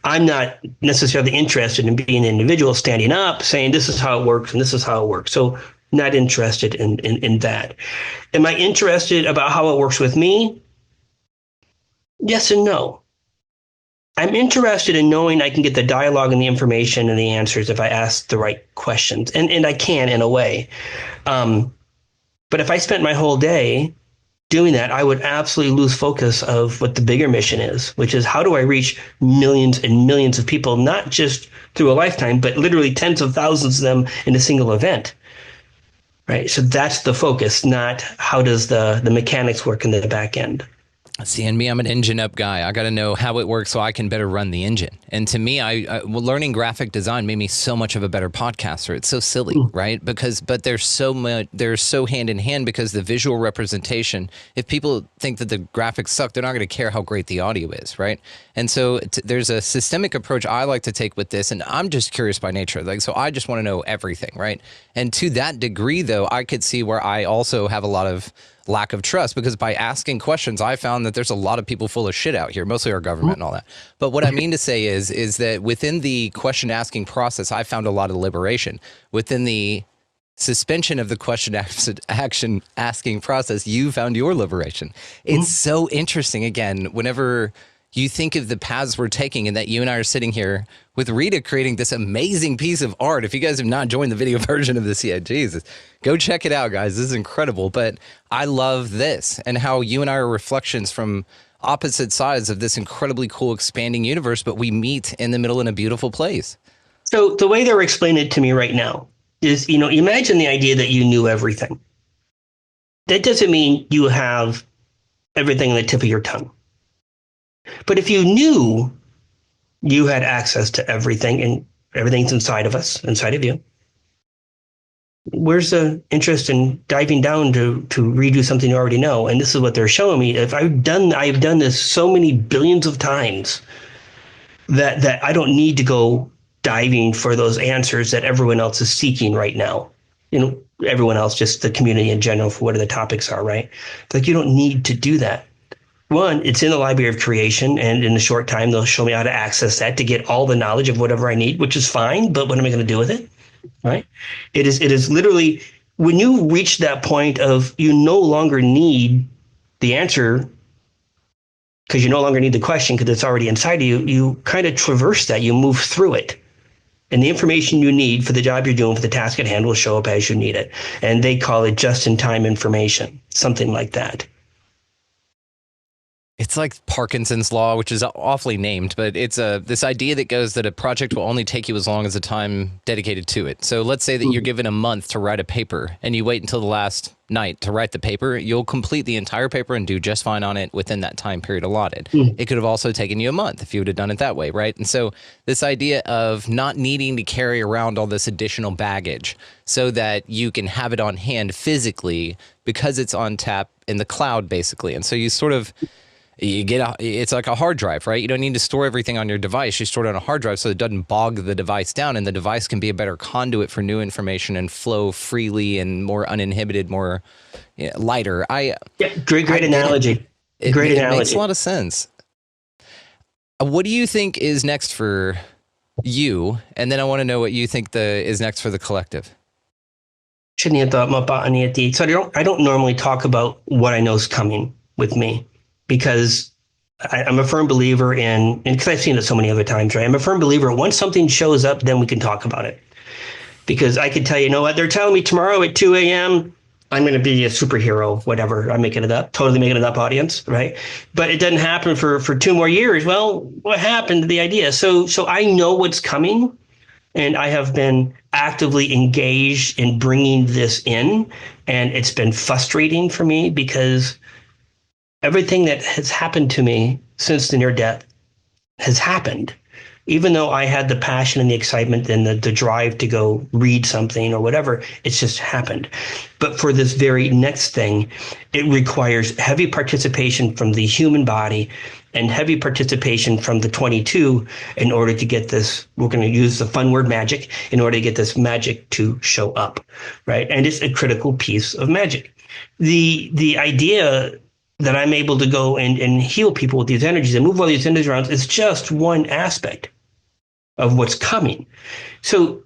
I'm not necessarily interested in being an individual standing up saying this is how it works and this is how it works. So not interested in that. Am I interested about how it works with me? Yes and no. I'm interested in knowing I can get the dialogue and the information and the answers if I ask the right questions. And I can in a way. But if I spent my whole day doing that, I would absolutely lose focus of what the bigger mission is, which is how do I reach millions and millions of people, not just through a lifetime, but literally tens of thousands of them in a single event. Right. So that's the focus, not how does the mechanics work in the back end. See, and me, I'm an engine up guy. I got to know how it works so I can better run the engine. And to me, learning graphic design made me so much of a better podcaster. It's so silly, right? But they're so hand in hand because the visual representation, if people think that the graphics suck, they're not going to care how great the audio is, right? And so there's a systemic approach I like to take with this, and I'm just curious by nature. Like, so I just want to know everything, right? And to that degree, though, I could see where I also have a lot of lack of trust, because by asking questions, I found that there's a lot of people full of shit out here, mostly our government and all that. But what I mean to say is that within the question asking process, I found a lot of liberation. Within the suspension of the question action asking process, you found your liberation. It's so interesting. Again, whenever you think of the paths we're taking and that you and I are sitting here with Rita creating this amazing piece of art. If you guys have not joined the video version of this yet, Jesus, go check it out, guys. This is incredible. But I love this and how you and I are reflections from opposite sides of this incredibly cool expanding universe, but we meet in the middle in a beautiful place. So the way they're explaining it to me right now is, imagine the idea that you knew everything. That doesn't mean you have everything on the tip of your tongue. But if you knew you had access to everything and everything's inside of us, inside of you, where's the interest in diving down to redo something you already know? And this is what they're showing me. If I've done this so many billions of times that I don't need to go diving for those answers that everyone else is seeking right now. everyone else, just the community in general, for what the topics are, right? Like, you don't need to do that. One, it's in the Library of Creation, and in a short time, they'll show me how to access that to get all the knowledge of whatever I need, which is fine, but what am I going to do with it, right? It is literally, when you reach that point of you no longer need the answer because you no longer need the question because it's already inside of you, you kind of traverse that, you move through it. And the information you need for the job you're doing, for the task at hand, will show up as you need it. And they call it just-in-time information, something like that. It's like Parkinson's law, which is awfully named, but it's this idea that goes that a project will only take you as long as the time dedicated to it. So let's say that you're given a month to write a paper and you wait until the last night to write the paper. You'll complete the entire paper and do just fine on it within that time period allotted. It could have also taken you a month if you would have done it that way, right? And so this idea of not needing to carry around all this additional baggage so that you can have it on hand physically because it's on tap in the cloud, basically. And so you sort of... it's like a hard drive, right? You don't need to store everything on your device. You store it on a hard drive so it doesn't bog the device down, and the device can be a better conduit for new information and flow freely and more uninhibited, more lighter. Great analogy. It makes a lot of sense. What do you think is next for you? And then I want to know what you think is next for the collective. So I don't normally talk about what I know is coming with me, because I'm a firm believer in, and because I've seen it so many other times, right? I'm a firm believer, once something shows up, then we can talk about it. Because I could tell you know what, they're telling me tomorrow at 2 a.m., I'm going to be a superhero, whatever. I'm making it up, totally making it up, audience, right? But it doesn't happen for 2 more years. Well, what happened to the idea? So I know what's coming, and I have been actively engaged in bringing this in, and it's been frustrating for me because everything that has happened to me since the near death has happened. Even though I had the passion and the excitement and the drive to go read something or whatever, it's just happened. But for this very next thing, it requires heavy participation from the human body and heavy participation from the 22 in order to get this, we're going to use the fun word magic, in order to get this magic to show up, right? And it's a critical piece of magic. The idea that I'm able to go and heal people with these energies and move all these energies around is just one aspect of what's coming. So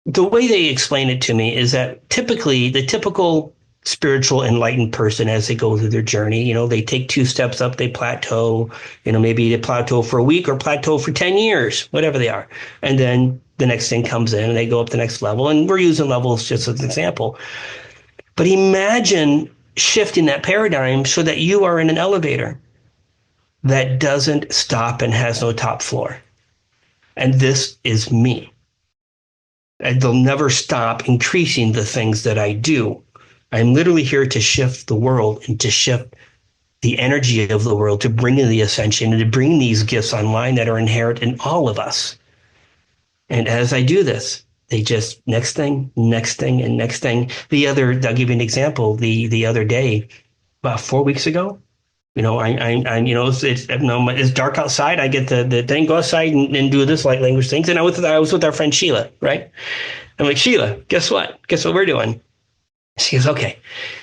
the way they explain it to me is that typically the typical spiritual enlightened person, as they go through their journey, they take 2 steps up, they plateau, maybe they plateau for a week or plateau for 10 years, whatever they are. And then the next thing comes in and they go up the next level. And we're using levels just as an example. But imagine shifting that paradigm so that you are in an elevator that doesn't stop and has no top floor. And this is me. And they'll never stop increasing the things that I do. I'm literally here to shift the world and to shift the energy of the world, to bring in the ascension and to bring these gifts online that are inherent in all of us. And as I do this, they just next thing, and next thing. I'll give you an example. The other day, about 4 weeks ago, it's dark outside. I get the thing, go outside and do this light language things. And I was with our friend Sheila, right? I'm like, Sheila, guess what? Guess what we're doing? She goes, okay.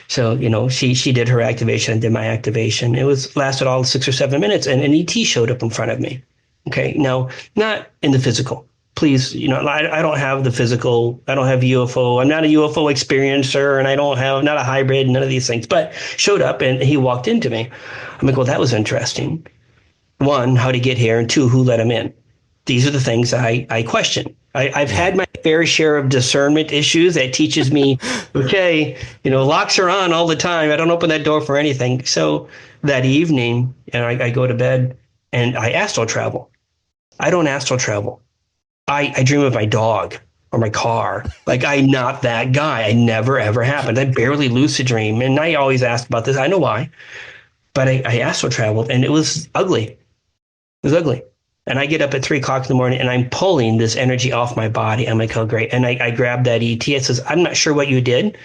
So, she did her activation and did my activation. It lasted all 6 or 7 minutes, and an ET showed up in front of me. Okay. Now, not in the physical. Please, I don't have the physical. I don't have UFO. I'm not a UFO experiencer, and I don't have, not a hybrid, none of these things. But showed up and he walked into me. I'm like, well, that was interesting. 1, how to get here, and 2, who let him in? These are the things I question. I've had my fair share of discernment issues that teaches me, okay, locks are on all the time. I don't open that door for anything. So that evening, I go to bed and I astral travel. I don't astral travel. I dream of my dog or my car. Like, I'm not that guy. I never, ever happened. I barely lucid dream. And I always ask about this. I know why. But I astral traveled, and it was ugly. It was ugly. And I get up at 3 o'clock in the morning, and I'm pulling this energy off my body. I'm like, oh, great. And I grab that ET. It says, I'm not sure what you did.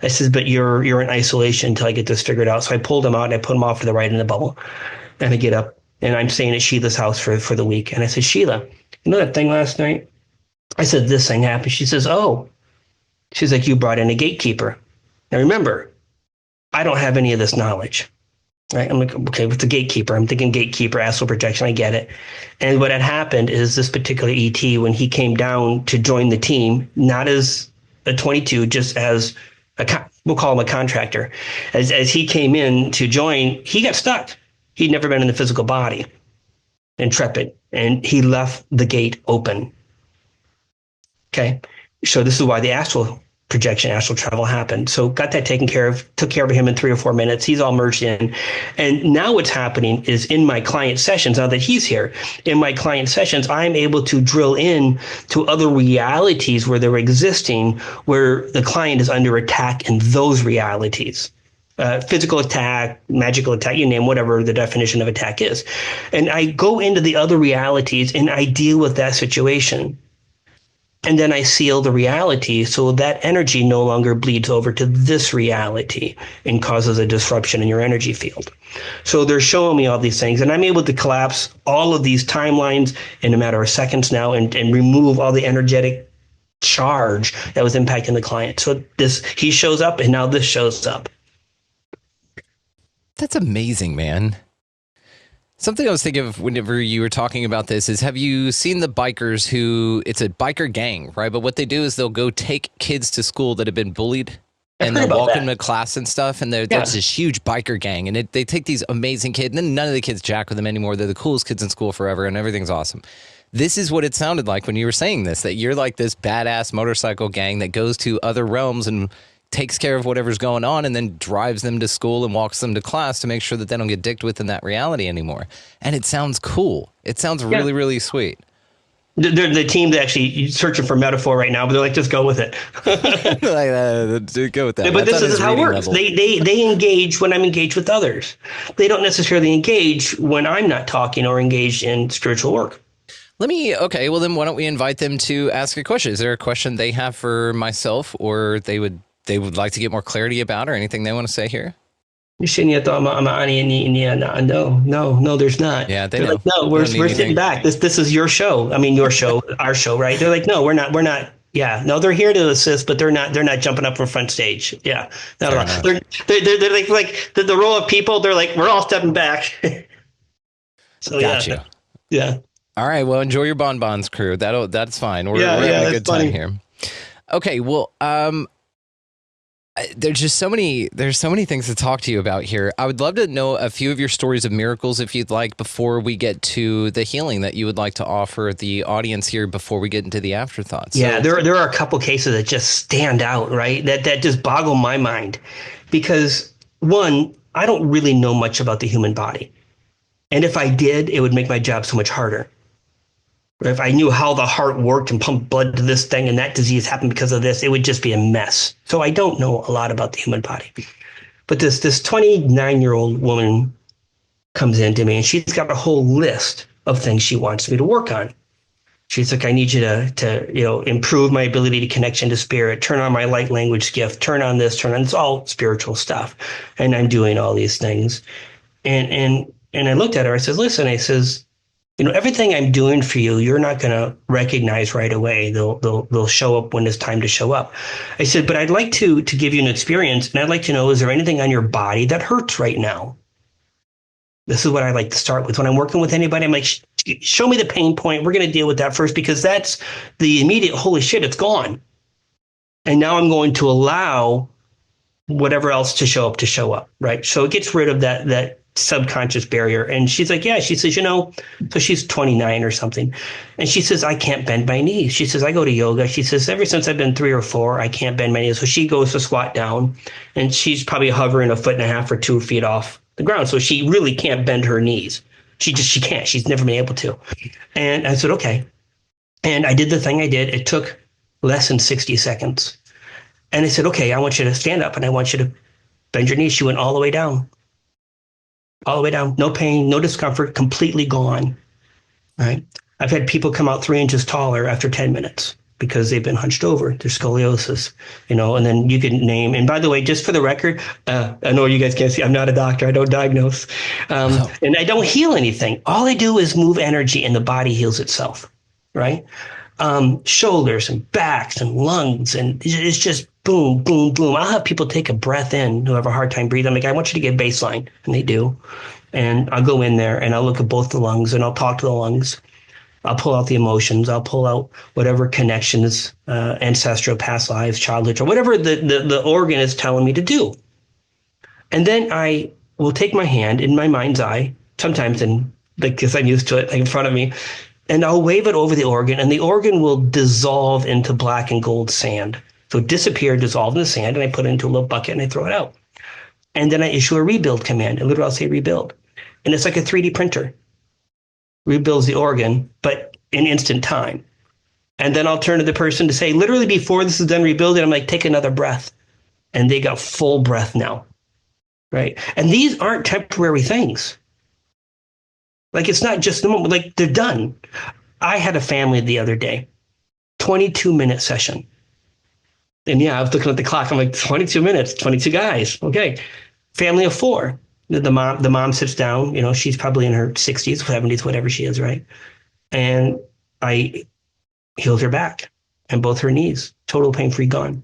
I says, but you're in isolation until I get this figured out. So I pulled him out, and I put him off to the right in the bubble. And I get up, and I'm staying at Sheila's house for the week. And I said, Sheila, you know that thing last night? I said, this thing happened. She says, oh, She's like, you brought in a gatekeeper. Now remember, I don't have any of this knowledge. Right? I'm like, okay, what's a gatekeeper? I'm thinking gatekeeper, astral projection. I get it. And what had happened is this particular ET, when he came down to join the team, not as a 22, just as we'll call him a contractor. As he came in to join, he got stuck. He'd never been in the physical body, intrepid, and he left the gate open. Okay. So this is why the astral projection, astral travel happened. So got that taken care of, took care of him in 3 or 4 minutes. He's all merged in. And now what's happening is in my client sessions, now that he's here, in my client sessions, I'm able to drill in to other realities where they're existing, where the client is under attack in those realities. Physical attack, magical attack, you name whatever the definition of attack is. And I go into the other realities and I deal with that situation. And then I seal the reality so that energy no longer bleeds over to this reality and causes a disruption in your energy field. So they're showing me all these things, and I'm able to collapse all of these timelines in a matter of seconds now and remove all the energetic charge that was impacting the client. So he shows up, and now this shows up. That's amazing, man. Something I was thinking of whenever you were talking about this is, have you seen the bikers who, it's a biker gang, right? But what they do is they'll go take kids to school that have been bullied, and they'll walk them to class and stuff. And there's this huge biker gang, and they take these amazing kids, and then none of the kids jack with them anymore. They're the coolest kids in school forever, and everything's awesome. This is what it sounded like when you were saying this, that you're like this badass motorcycle gang that goes to other realms and takes care of whatever's going on and then drives them to school and walks them to class to make sure that they don't get dicked with in that reality anymore. And it sounds cool. It sounds really, really sweet. They're the team that actually searching for metaphor right now, but they're like, just go with it. Go with that. But this is how it works. They engage when I'm engaged with others. They don't necessarily engage when I'm not talking or engaged in spiritual work. Okay, well then why don't we invite them to ask a question? Is there a question they have for myself, or they would like to get more clarity about, or anything they want to say here? No, there's not. Yeah, they're like, no, we're sitting back. This is your show. I mean, your show, our show, right? They're like, no, we're not. Yeah, no, they're here to assist, but they're not jumping up from front stage. Yeah, no, they're like the row of people. They're like, we're all stepping back. So gotcha. Yeah. All right. Well, enjoy your bonbons, crew. That's fine. We're having a good time here. Okay. Well, there's so many things to talk to you about here. I would love to know a few of your stories of miracles, if you'd like, before we get to the healing that you would like to offer the audience here before we get into the afterthoughts. Yeah, there are a couple cases that just stand out, right? That just boggle my mind, because one, I don't really know much about the human body. And if I did, it would make my job so much harder. If I knew how the heart worked and pumped blood to this thing and that disease happened because of this, it would just be a mess. So I don't know a lot about the human body. But this 29-year-old woman comes in to me, and she's got a whole list of things she wants me to work on. She's like, I need you to improve my ability to connection to spirit, turn on my light language gift, turn on this, turn on, it's all spiritual stuff. And I'm doing all these things. And I looked at her, I said, listen, I says, everything I'm doing for you, you're not going to recognize right away. They'll show up when it's time to show up. I said, but I'd like to give you an experience, and I'd like to know, is there anything on your body that hurts right now? This is what I like to start with. When I'm working with anybody, I'm like, show me the pain point. We're going to deal with that first, because that's the immediate, holy shit, it's gone. And now I'm going to allow whatever else to show up, right? So it gets rid of that subconscious barrier. And she's like, yeah, she says, so she's 29 or something. And she says, I can't bend my knees. She says, I go to yoga. She says, ever since I've been 3 or 4, I can't bend my knees. So she goes to squat down, and she's probably hovering 1.5 or 2 feet off the ground. So she really can't bend her knees. She can't. She's never been able to. And I said, okay. And I did the thing I did. It took less than 60 seconds. And I said, okay, I want you to stand up and I want you to bend your knees. She went all the way down. All the way down, no pain, no discomfort, completely gone, right? I've had people come out 3 inches taller after 10 minutes because they've been hunched over, their scoliosis, and then you can name, and by the way, just for the record, I know you guys can't see, I'm not a doctor, I don't diagnose, and I don't heal anything. All I do is move energy and the body heals itself, right? shoulders and backs and lungs, and it's just boom, boom, boom. I'll have people take a breath in who have a hard time breathing. I'm like, I want you to get baseline, and they do. And I'll go in there and I'll look at both the lungs and I'll talk to the lungs. I'll pull out the emotions. I'll pull out whatever connections, ancestral, past lives, childhood, or whatever the organ is telling me to do. And then I will take my hand in my mind's eye, sometimes because I'm used to it, like in front of me, and I'll wave it over the organ, and the organ will dissolve into black and gold sand. So disappear, dissolve in the sand, and I put it into a little bucket and I throw it out. And then I issue a rebuild command, and literally I'll say rebuild. And it's like a 3D printer. Rebuilds the organ, but in instant time. And then I'll turn to the person to say, literally before this is done rebuilding, I'm like, take another breath. And they got full breath now, right? And these aren't temporary things. Like, it's not just the moment, like, they're done. I had a family the other day, 22-minute session. And yeah, I was looking at the clock. I'm like, 22 minutes, 22 guys. Okay. Family of 4. The mom sits down, she's probably in her 60s, 70s, whatever she is, right? And I healed her back and both her knees, total pain-free, gone.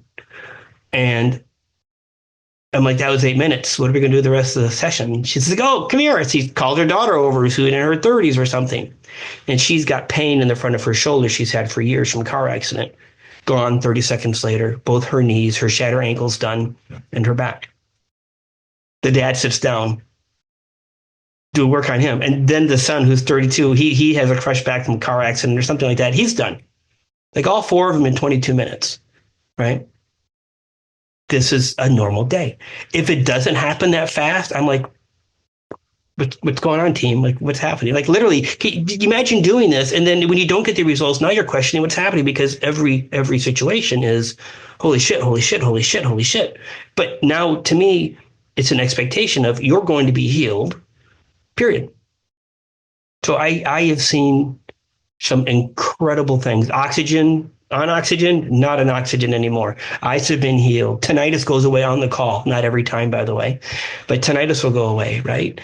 And I'm like, that was 8 minutes. What are we going to do the rest of the session? She's like, oh, come here. She called her daughter over who's in her 30s or something. And she's got pain in the front of her shoulder she's had for years from a car accident. Gone 30 seconds later, both her knees, her shattered ankles done, and her back. The dad sits down, do work on him. And then the son, who's 32, he has a crushed back from a car accident or something like that. He's done. Like all 4 of them in 22 minutes, right? This is a normal day. If it doesn't happen that fast, I'm like, what's going on, team? Like, what's happening? Like, literally, can you imagine doing this? And then when you don't get the results, now you're questioning what's happening, because every situation is, holy shit, holy shit, holy shit, holy shit. But now, to me, it's an expectation of you're going to be healed, period. So I have seen some incredible things. Oxygen, on oxygen, not on oxygen anymore. Eyes have been healed. Tinnitus goes away on the call. Not every time, by the way, but tinnitus will go away, right?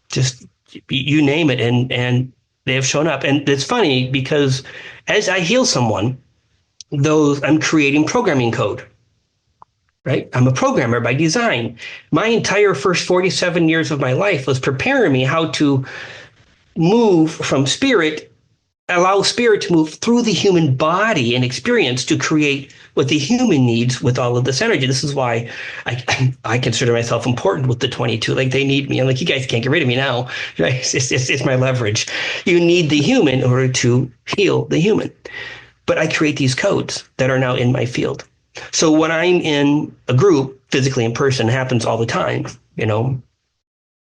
Just you name it, and they have shown up. And it's funny because as I heal someone, I'm creating programming code. Right? I'm a programmer by design. My entire first 47 years of my life was preparing me how to move from spirit, allow spirit to move through the human body and experience to create what the human needs with all of this energy. This is why I consider myself important with the 22. Like, they need me. I'm like, you guys can't get rid of me now. Right? It's my leverage. You need the human in order to heal the human. But I create these codes that are now in my field. So when I'm in a group, physically in person, happens all the time,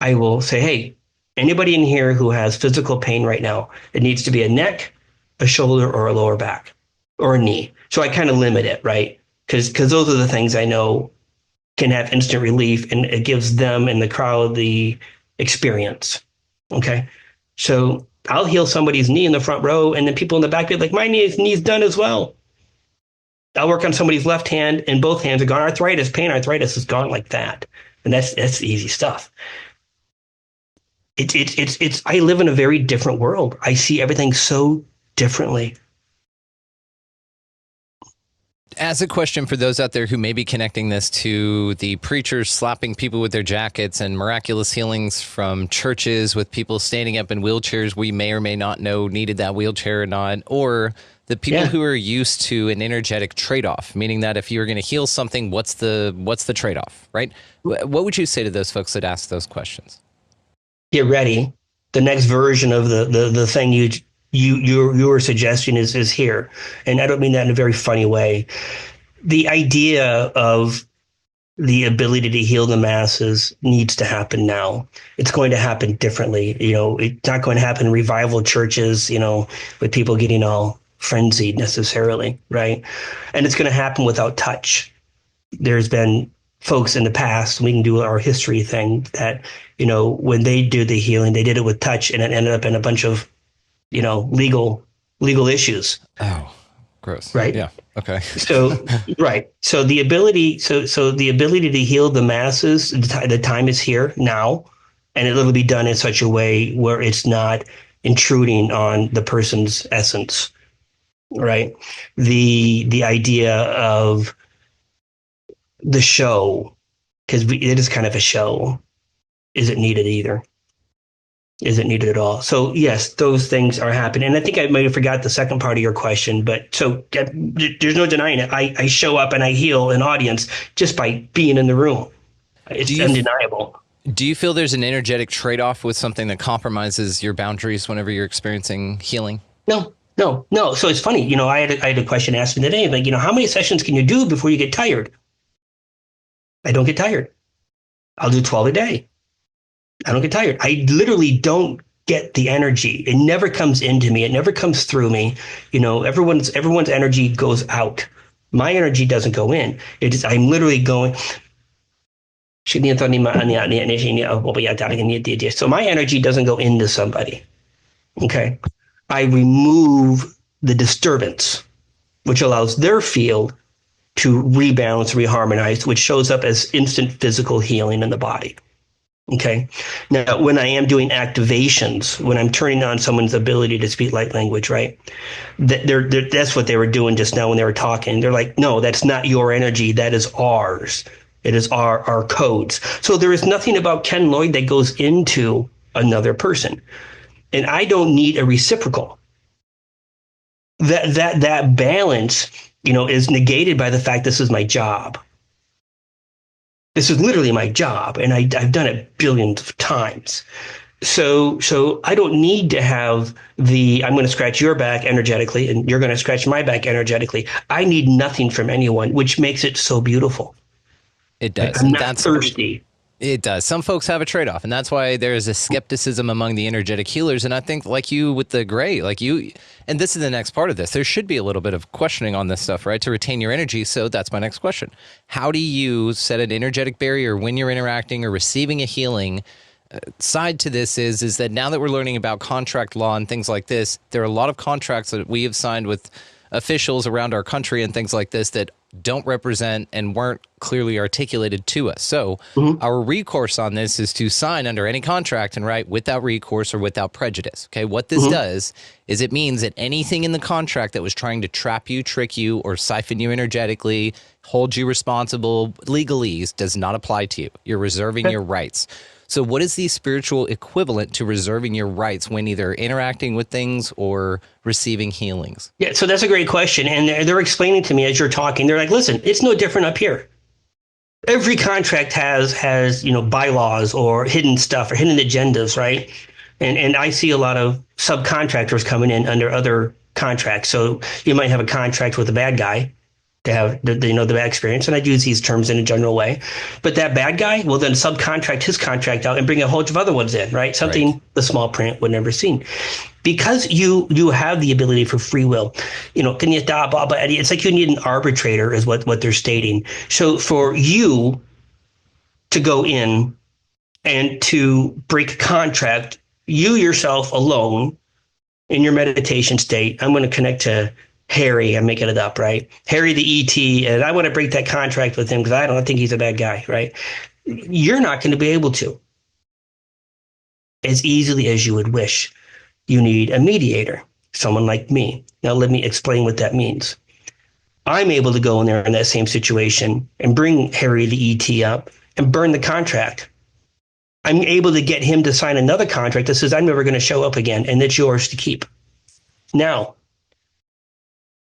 I will say, hey, anybody in here who has physical pain right now, it needs to be a neck, a shoulder, or a lower back, or a knee. So I kind of limit it, right? Because those are the things I know can have instant relief, and it gives them and the crowd the experience, okay? So I'll heal somebody's knee in the front row, and then people in the back be like, my knee's done as well. I'll work on somebody's left hand, and both hands are gone. Arthritis is gone like that. And that's easy stuff. I live in a very different world. I see everything so differently. As a question for those out there who may be connecting this to the preachers slapping people with their jackets and miraculous healings from churches with people standing up in wheelchairs we may or may not know needed that wheelchair or not, or the people who are used to an energetic trade-off, meaning that if you're going to heal something, what's the trade-off, right? What would you say to those folks that ask those questions? Get ready. The next version of the thing you were suggesting is here. And I don't mean that in a very funny way. The idea of the ability to heal the masses needs to happen now. It's going to happen differently. It's not going to happen in revival churches, with people getting all frenzied necessarily, right? And it's going to happen without touch. There's been folks in the past, we can do our history thing, that, when they did the healing, they did it with touch, and it ended up in a bunch of, legal issues. Oh, gross. Right. Yeah. Okay. So, right. So the ability to heal the masses, the time is here now, and it'll be done in such a way where it's not intruding on the person's essence. right? The idea of the show, because it is kind of a show, isn't needed either. Isn't needed at all. So yes, those things are happening. And I think I might have forgot the second part of your question, but so there's no denying it. I show up and I heal an audience just by being in the room. It's undeniable. Do you feel there's an energetic trade-off with something that compromises your boundaries whenever you're experiencing healing? No. So it's funny, I had a question asked me today, like, how many sessions can you do before you get tired? I don't get tired. I'll do 12 a day. I don't get tired. I literally don't get the energy. It never comes into me. It never comes through me. Everyone's energy goes out. My energy doesn't go in. I'm literally going. So my energy doesn't go into somebody. Okay. I remove the disturbance, which allows their field to rebalance, reharmonize, which shows up as instant physical healing in the body. Okay. Now, when I am doing activations, when I'm turning on someone's ability to speak light language, right? That's what they were doing just now when they were talking. They're like, no, that's not your energy. That is ours. It is our codes. So there is nothing about Ken Lloyd that goes into another person. And I don't need a reciprocal. That balance, is negated by the fact this is my job. This is literally my job, and I've done it billions of times. So I don't need to have I'm going to scratch your back energetically, and you're going to scratch my back energetically. I need nothing from anyone, which makes it so beautiful. It does. I'm not thirsty. It does. Some folks have a trade-off, and that's why there's a skepticism among the energetic healers. And I think, like you with the gray, and this is the next part of this, there should be a little bit of questioning on this stuff, right, to retain your energy. So that's my next question. How do you set an energetic barrier when you're interacting or receiving a healing? Side to this is that now that we're learning about contract law and things like this, there are a lot of contracts that we have signed with officials around our country and things like this that don't represent and weren't clearly articulated to us. So our recourse on this is to sign under any contract and write without recourse or without prejudice. Okay, what this does is it means that anything in the contract that was trying to trap you, trick you, or siphon you energetically, hold you responsible, legalese, does not apply to you. You're reserving your rights. So what is the spiritual equivalent to reserving your rights when either interacting with things or receiving healings? Yeah, so that's a great question. And they're explaining to me as you're talking, they're like, listen, it's no different up here. Every contract has bylaws or hidden stuff or hidden agendas, right? And I see a lot of subcontractors coming in under other contracts. So you might have a contract with a bad guy to have the bad experience, and I'd use these terms in a general way. But that bad guy will then subcontract his contract out and bring a whole bunch of other ones in, right? Something the small print would never seen. Because you have the ability for free will, it's like you need an arbitrator, is what they're stating. So for you to go in and to break a contract, you yourself alone in your meditation state, I'm going to connect to Harry, I'm making it up, right? Harry the ET, and I want to break that contract with him because I don't think he's a bad guy, right? You're not going to be able to as easily as you would wish. You need a mediator, someone like me. Now, let me explain what that means. I'm able to go in there in that same situation and bring Harry the ET up and burn the contract. I'm able to get him to sign another contract that says I'm never going to show up again, and it's yours to keep. Now,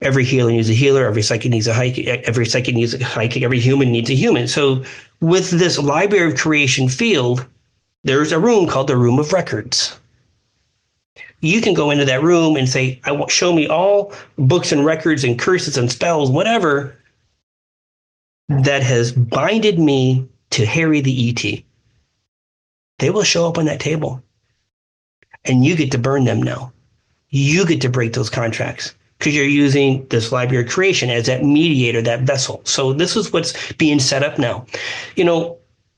every healer needs a healer. Every psychic needs a psychic. Every psychic needs a psychic. Every human needs a human. So with this library of creation field, there's a room called the room of records. You can go into that room and say, show me all books and records and curses and spells, whatever, that has binded me to Harry the ET. They will show up on that table. And you get to burn them now. You get to break those contracts, because you're using this library of creation as that mediator, that vessel. So this is what's being set up now.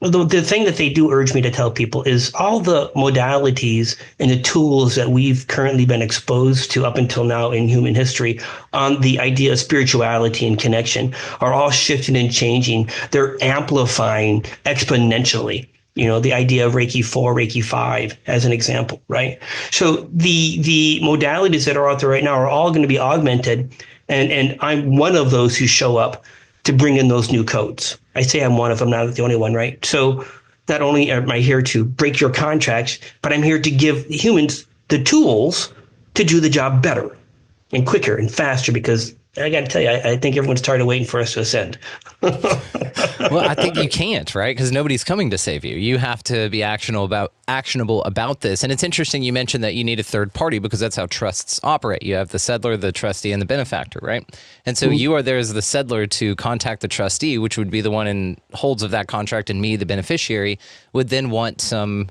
The thing that they do urge me to tell people is all the modalities and the tools that we've currently been exposed to up until now in human history on the idea of spirituality and connection are all shifting and changing. They're amplifying exponentially. The idea of Reiki 4, Reiki 5 as an example, right? So the modalities that are out there right now are all going to be augmented. And I'm one of those who show up to bring in those new codes. I say I'm one of them, not the only one, right? So not only am I here to break your contracts, but I'm here to give humans the tools to do the job better and quicker and faster, because I got to tell you, I think everyone's tired of waiting for us to ascend. Well, I think you can't, right? Because nobody's coming to save you. You have to be actionable about this. And it's interesting you mentioned that you need a third party, because that's how trusts operate. You have the settler, the trustee, and the benefactor, right? And so you are there as the settler to contact the trustee, which would be the one in holds of that contract, and me, the beneficiary, would then want some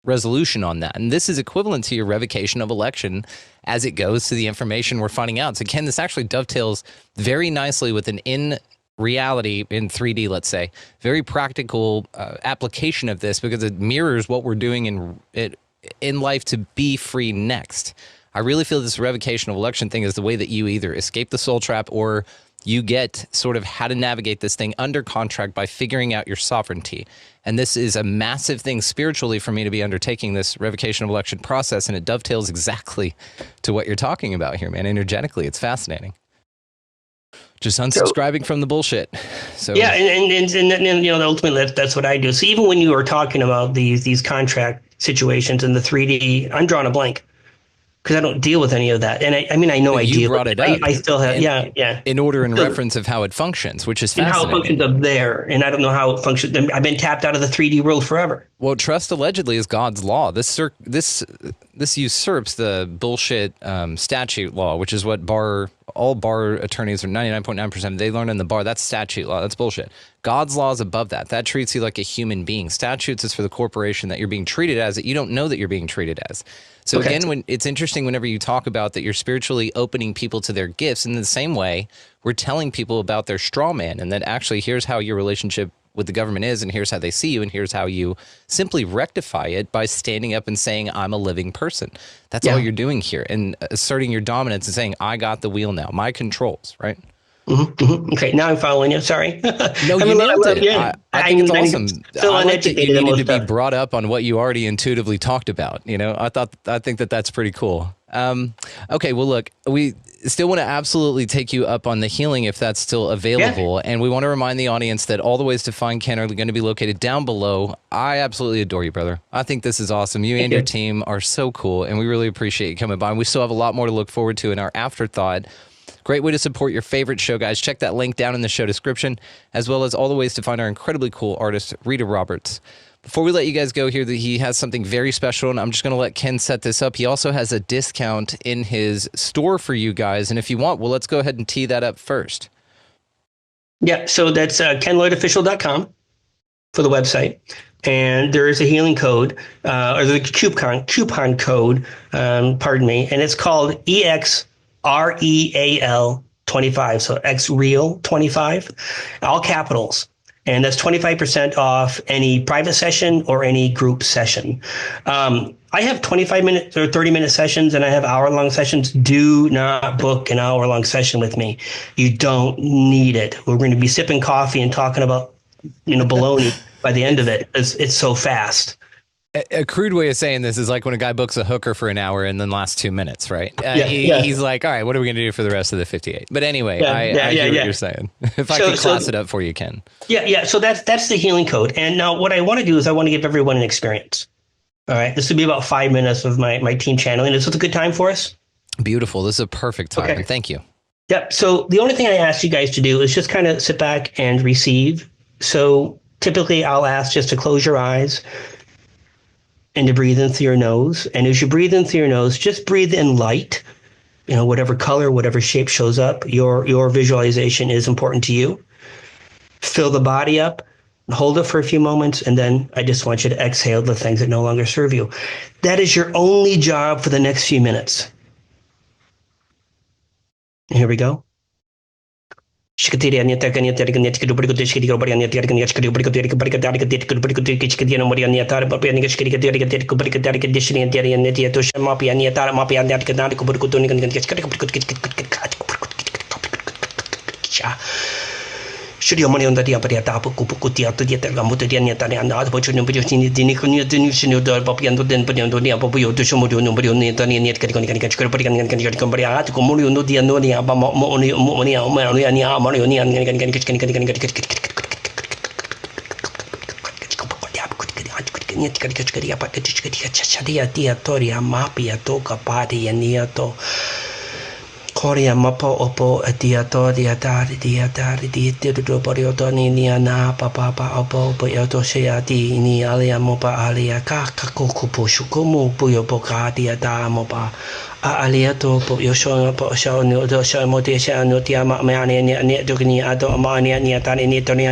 resolution on that. And this is equivalent to your revocation of election as it goes to the information we're finding out. So Ken, this actually dovetails very nicely with an in reality, in 3D, let's say, very practical application of this, because it mirrors what we're doing in life to be free next. I really feel this revocation of election thing is the way that you either escape the soul trap, or you get sort of how to navigate this thing under contract by figuring out your sovereignty. And this is a massive thing spiritually for me to be undertaking this revocation of election process, and it dovetails exactly to what you're talking about here, man. Energetically, it's fascinating. Just unsubscribing from the bullshit. So yeah, and ultimately that's what I do. So even when you are talking about these contract situations in the 3D, I'm drawing a blank, because I don't deal with any of that. And I know I deal with it. I still have, in order and reference of how it functions, which is fascinating. And how it functions up there. And I don't know how it functions. I've been tapped out of the 3D world forever. Well, trust allegedly is God's law. This usurps the bullshit statute law, which is what all bar attorneys, or 99.9%, they learn in the bar. That's statute law. That's bullshit. God's law is above that. That treats you like a human being. Statutes is for the corporation that you're being treated as, that you don't know that you're being treated as. So again, when it's interesting whenever you talk about that you're spiritually opening people to their gifts, in the same way, we're telling people about their straw man, and that actually here's how your relationship with the government is, and here's how they see you, and here's how you simply rectify it by standing up and saying, I'm a living person. That's all you're doing here, and asserting your dominance and saying, I got the wheel now, my controls, right? Okay, now I'm following you. Sorry. No, you nailed it. Yeah. I think it's awesome. I like that you needed to be brought up on what you already intuitively talked about. I think that's pretty cool. Okay, well, look, we still want to absolutely take you up on the healing if that's still available. Yeah. And we want to remind the audience that all the ways to find Ken are going to be located down below. I absolutely adore you, brother. I think this is awesome. You and your team are so cool, and we really appreciate you coming by. And we still have a lot more to look forward to in our afterthought. Great way to support your favorite show, guys. Check that link down in the show description, as well as all the ways to find our incredibly cool artist, Rita Roberts. Before we let you guys go here, he has something very special, and I'm just going to let Ken set this up. He also has a discount in his store for you guys, and if you want, well, let's go ahead and tee that up first. Yeah, so that's kenlloydofficial.com for the website. And there is a healing code, or the coupon code, and it's called EXREAL 25, so XREAL 25, all capitals. And that's 25% off any private session or any group session. I have 25-minute or 30-minute sessions, and I have hour-long sessions. Do not book an hour-long session with me. You don't need it. We're going to be sipping coffee and talking about, baloney by the end of it. It's so fast. A crude way of saying this is like when a guy books a hooker for an hour and then lasts 2 minutes, right? He's like, all right, what are we going to do for the rest of the 58? But anyway, I hear what you're saying. If I could class it up for you, Ken. Yeah. So that's the healing code. And now what I want to do is I want to give everyone an experience. All right. This would be about 5 minutes of my team channeling. Is this a good time for us? Beautiful. This is a perfect time. Okay. Thank you. Yep. So the only thing I ask you guys to do is just kind of sit back and receive. So typically I'll ask just to close your eyes and to breathe in through your nose. And as you breathe in through your nose, just breathe in light, whatever color, whatever shape shows up. Your visualization is important to you. Fill the body up, hold it for a few moments, and then I just want you to exhale the things that no longer serve you. That is your only job for the next few minutes. And here we go. Studio money on the dia paria tapu kupukutia to dia gamuto dia niata ni anda po chunu po chini dini kunya dini sinu do papiando den padiando dia papu to shomo do no ni tani ni kari kani kari pari kani pari atu ko muri no dia no ni aba mo ni ni amani ni dia toria mapia to kapati ania to Korea mapo opo dia do borio to ni na papa opo to shea di ni alia mopa alia ka kokupo shukumu puyo boka dia da mopa alia to po yosho po sho no do sho mo de sha no dia ma ni do ni ado ma ni ta ni to ni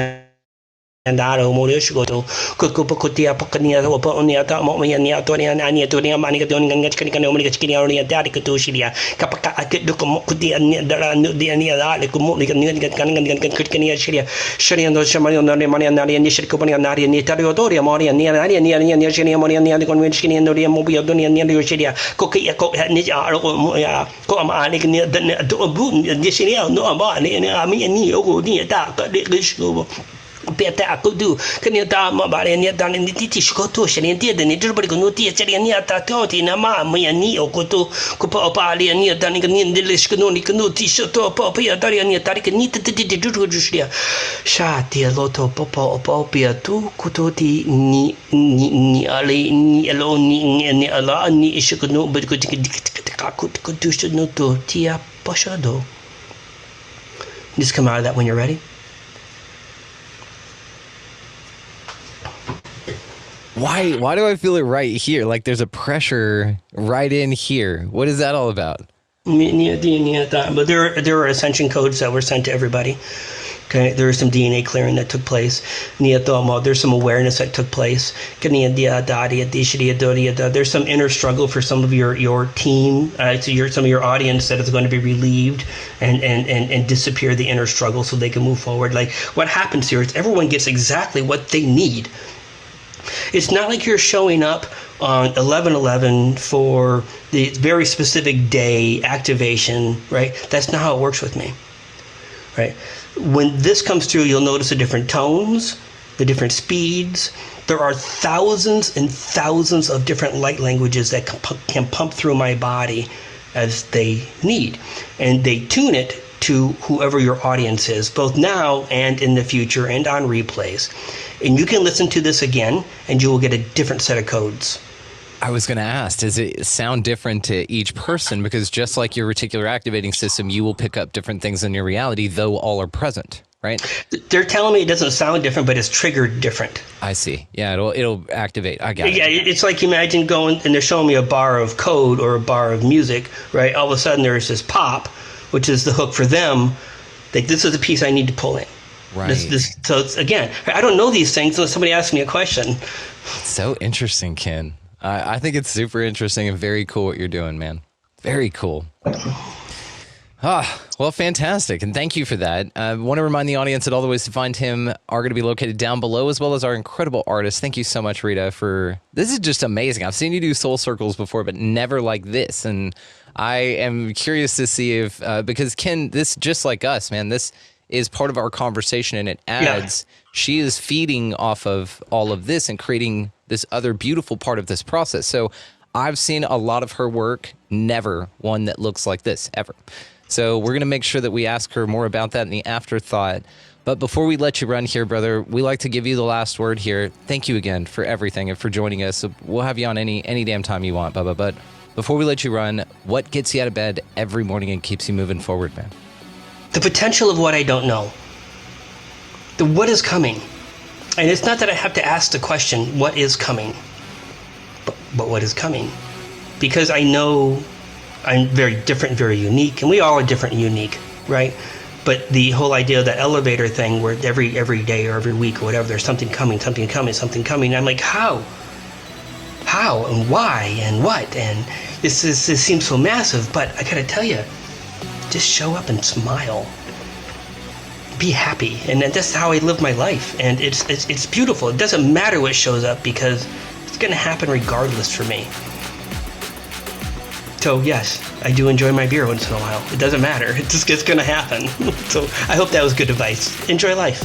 andaro mo shugo to kukupokutia pakania opo ni ata mo ni to ni ani to ni ma ni to ni ngachkani kan mo ni ngachkani ni da ko to shiria kapaka do ko kuti ani dara di ani da le ko mo ni kan kan shiria shiria no shamani no ni mani ni shirko ni ni tariotoria mo ni shiria mo ni kon ngachkani no ri mo bi do ni shiria ko ni ko ma ni do bu ni shiria no ba ni ami ni o ni da ka de shugo Peta akudu kanya ta ma bare ni ta ni ti shkoto shani ti de ni drbari ko no ti chari ni ata to ti na ma ni okoto ko pa ali ni ta ni ni de shkono ni ko ti shoto pa ya ta ni ta ni ni ti jushria sha ti loto po pia tu kuto ti ni ali ni alo ni ala ni shkono but ko ko tu shono to ti a poshado. Just come out of that when you're ready. Why do I feel it right here? Like there's a pressure right in here. What is that all about? But there are ascension codes that were sent to everybody. Okay, there was some DNA clearing that took place. There's some awareness that took place. There's some inner struggle for some of your team, some of your audience that is going to be relieved and disappear the inner struggle so they can move forward. Like what happens here is everyone gets exactly what they need. It's not like you're showing up on 11/11 for the very specific day activation, right? That's not how it works with me, right? When this comes through, you'll notice the different tones, the different speeds. There are thousands and thousands of different light languages that can pump through my body as they need, and they tune it to whoever your audience is, both now and in the future and on replays. And you can listen to this again and you will get a different set of codes. I was going to ask, does it sound different to each person? Because just like your reticular activating system, you will pick up different things in your reality, though all are present, right? They're telling me it doesn't sound different, but it's triggered different. I see. Yeah, it'll activate. I got it. Yeah, it's like imagine going and they're showing me a bar of code or a bar of music, right? All of a sudden there's this pop, which is the hook for them. Like this is the piece I need to pull in. Right. So it's, again, I don't know these things unless somebody asks me a question. So interesting, Ken. I think it's super interesting and very cool what you're doing, man. Very cool. Well, fantastic. And thank you for that. I want to remind the audience that all the ways to find him are going to be located down below, as well as our incredible artist. Thank you so much, Rita, for this is just amazing. I've seen you do soul circles before, but never like this. And I am curious to see if, because Ken, this just like us, man, this is part of our conversation and it adds, she is feeding off of all of this and creating this other beautiful part of this process. So I've seen a lot of her work, never one that looks like this, ever. So we're going to make sure that we ask her more about that in the afterthought. But before we let you run here, brother, we like to give you the last word here. Thank you again for everything and for joining us. We'll have you on any damn time you want, Bubba. But before we let you run, what gets you out of bed every morning and keeps you moving forward, man? The potential of what I don't know. The what is coming. And it's not that I have to ask the question, what is coming? But what is coming? Because I know I'm very different, very unique, and we all are different and unique, right? But the whole idea of that elevator thing where every day or every week or whatever, there's something coming. I'm like, how? How and why and what? And this seems so massive, but I gotta tell you, just show up and smile. Be happy. And that's how I live my life. And it's beautiful. It doesn't matter what shows up because it's gonna happen regardless for me. So yes, I do enjoy my beer once in a while. It doesn't matter. It's going to happen. So I hope that was good advice. Enjoy life.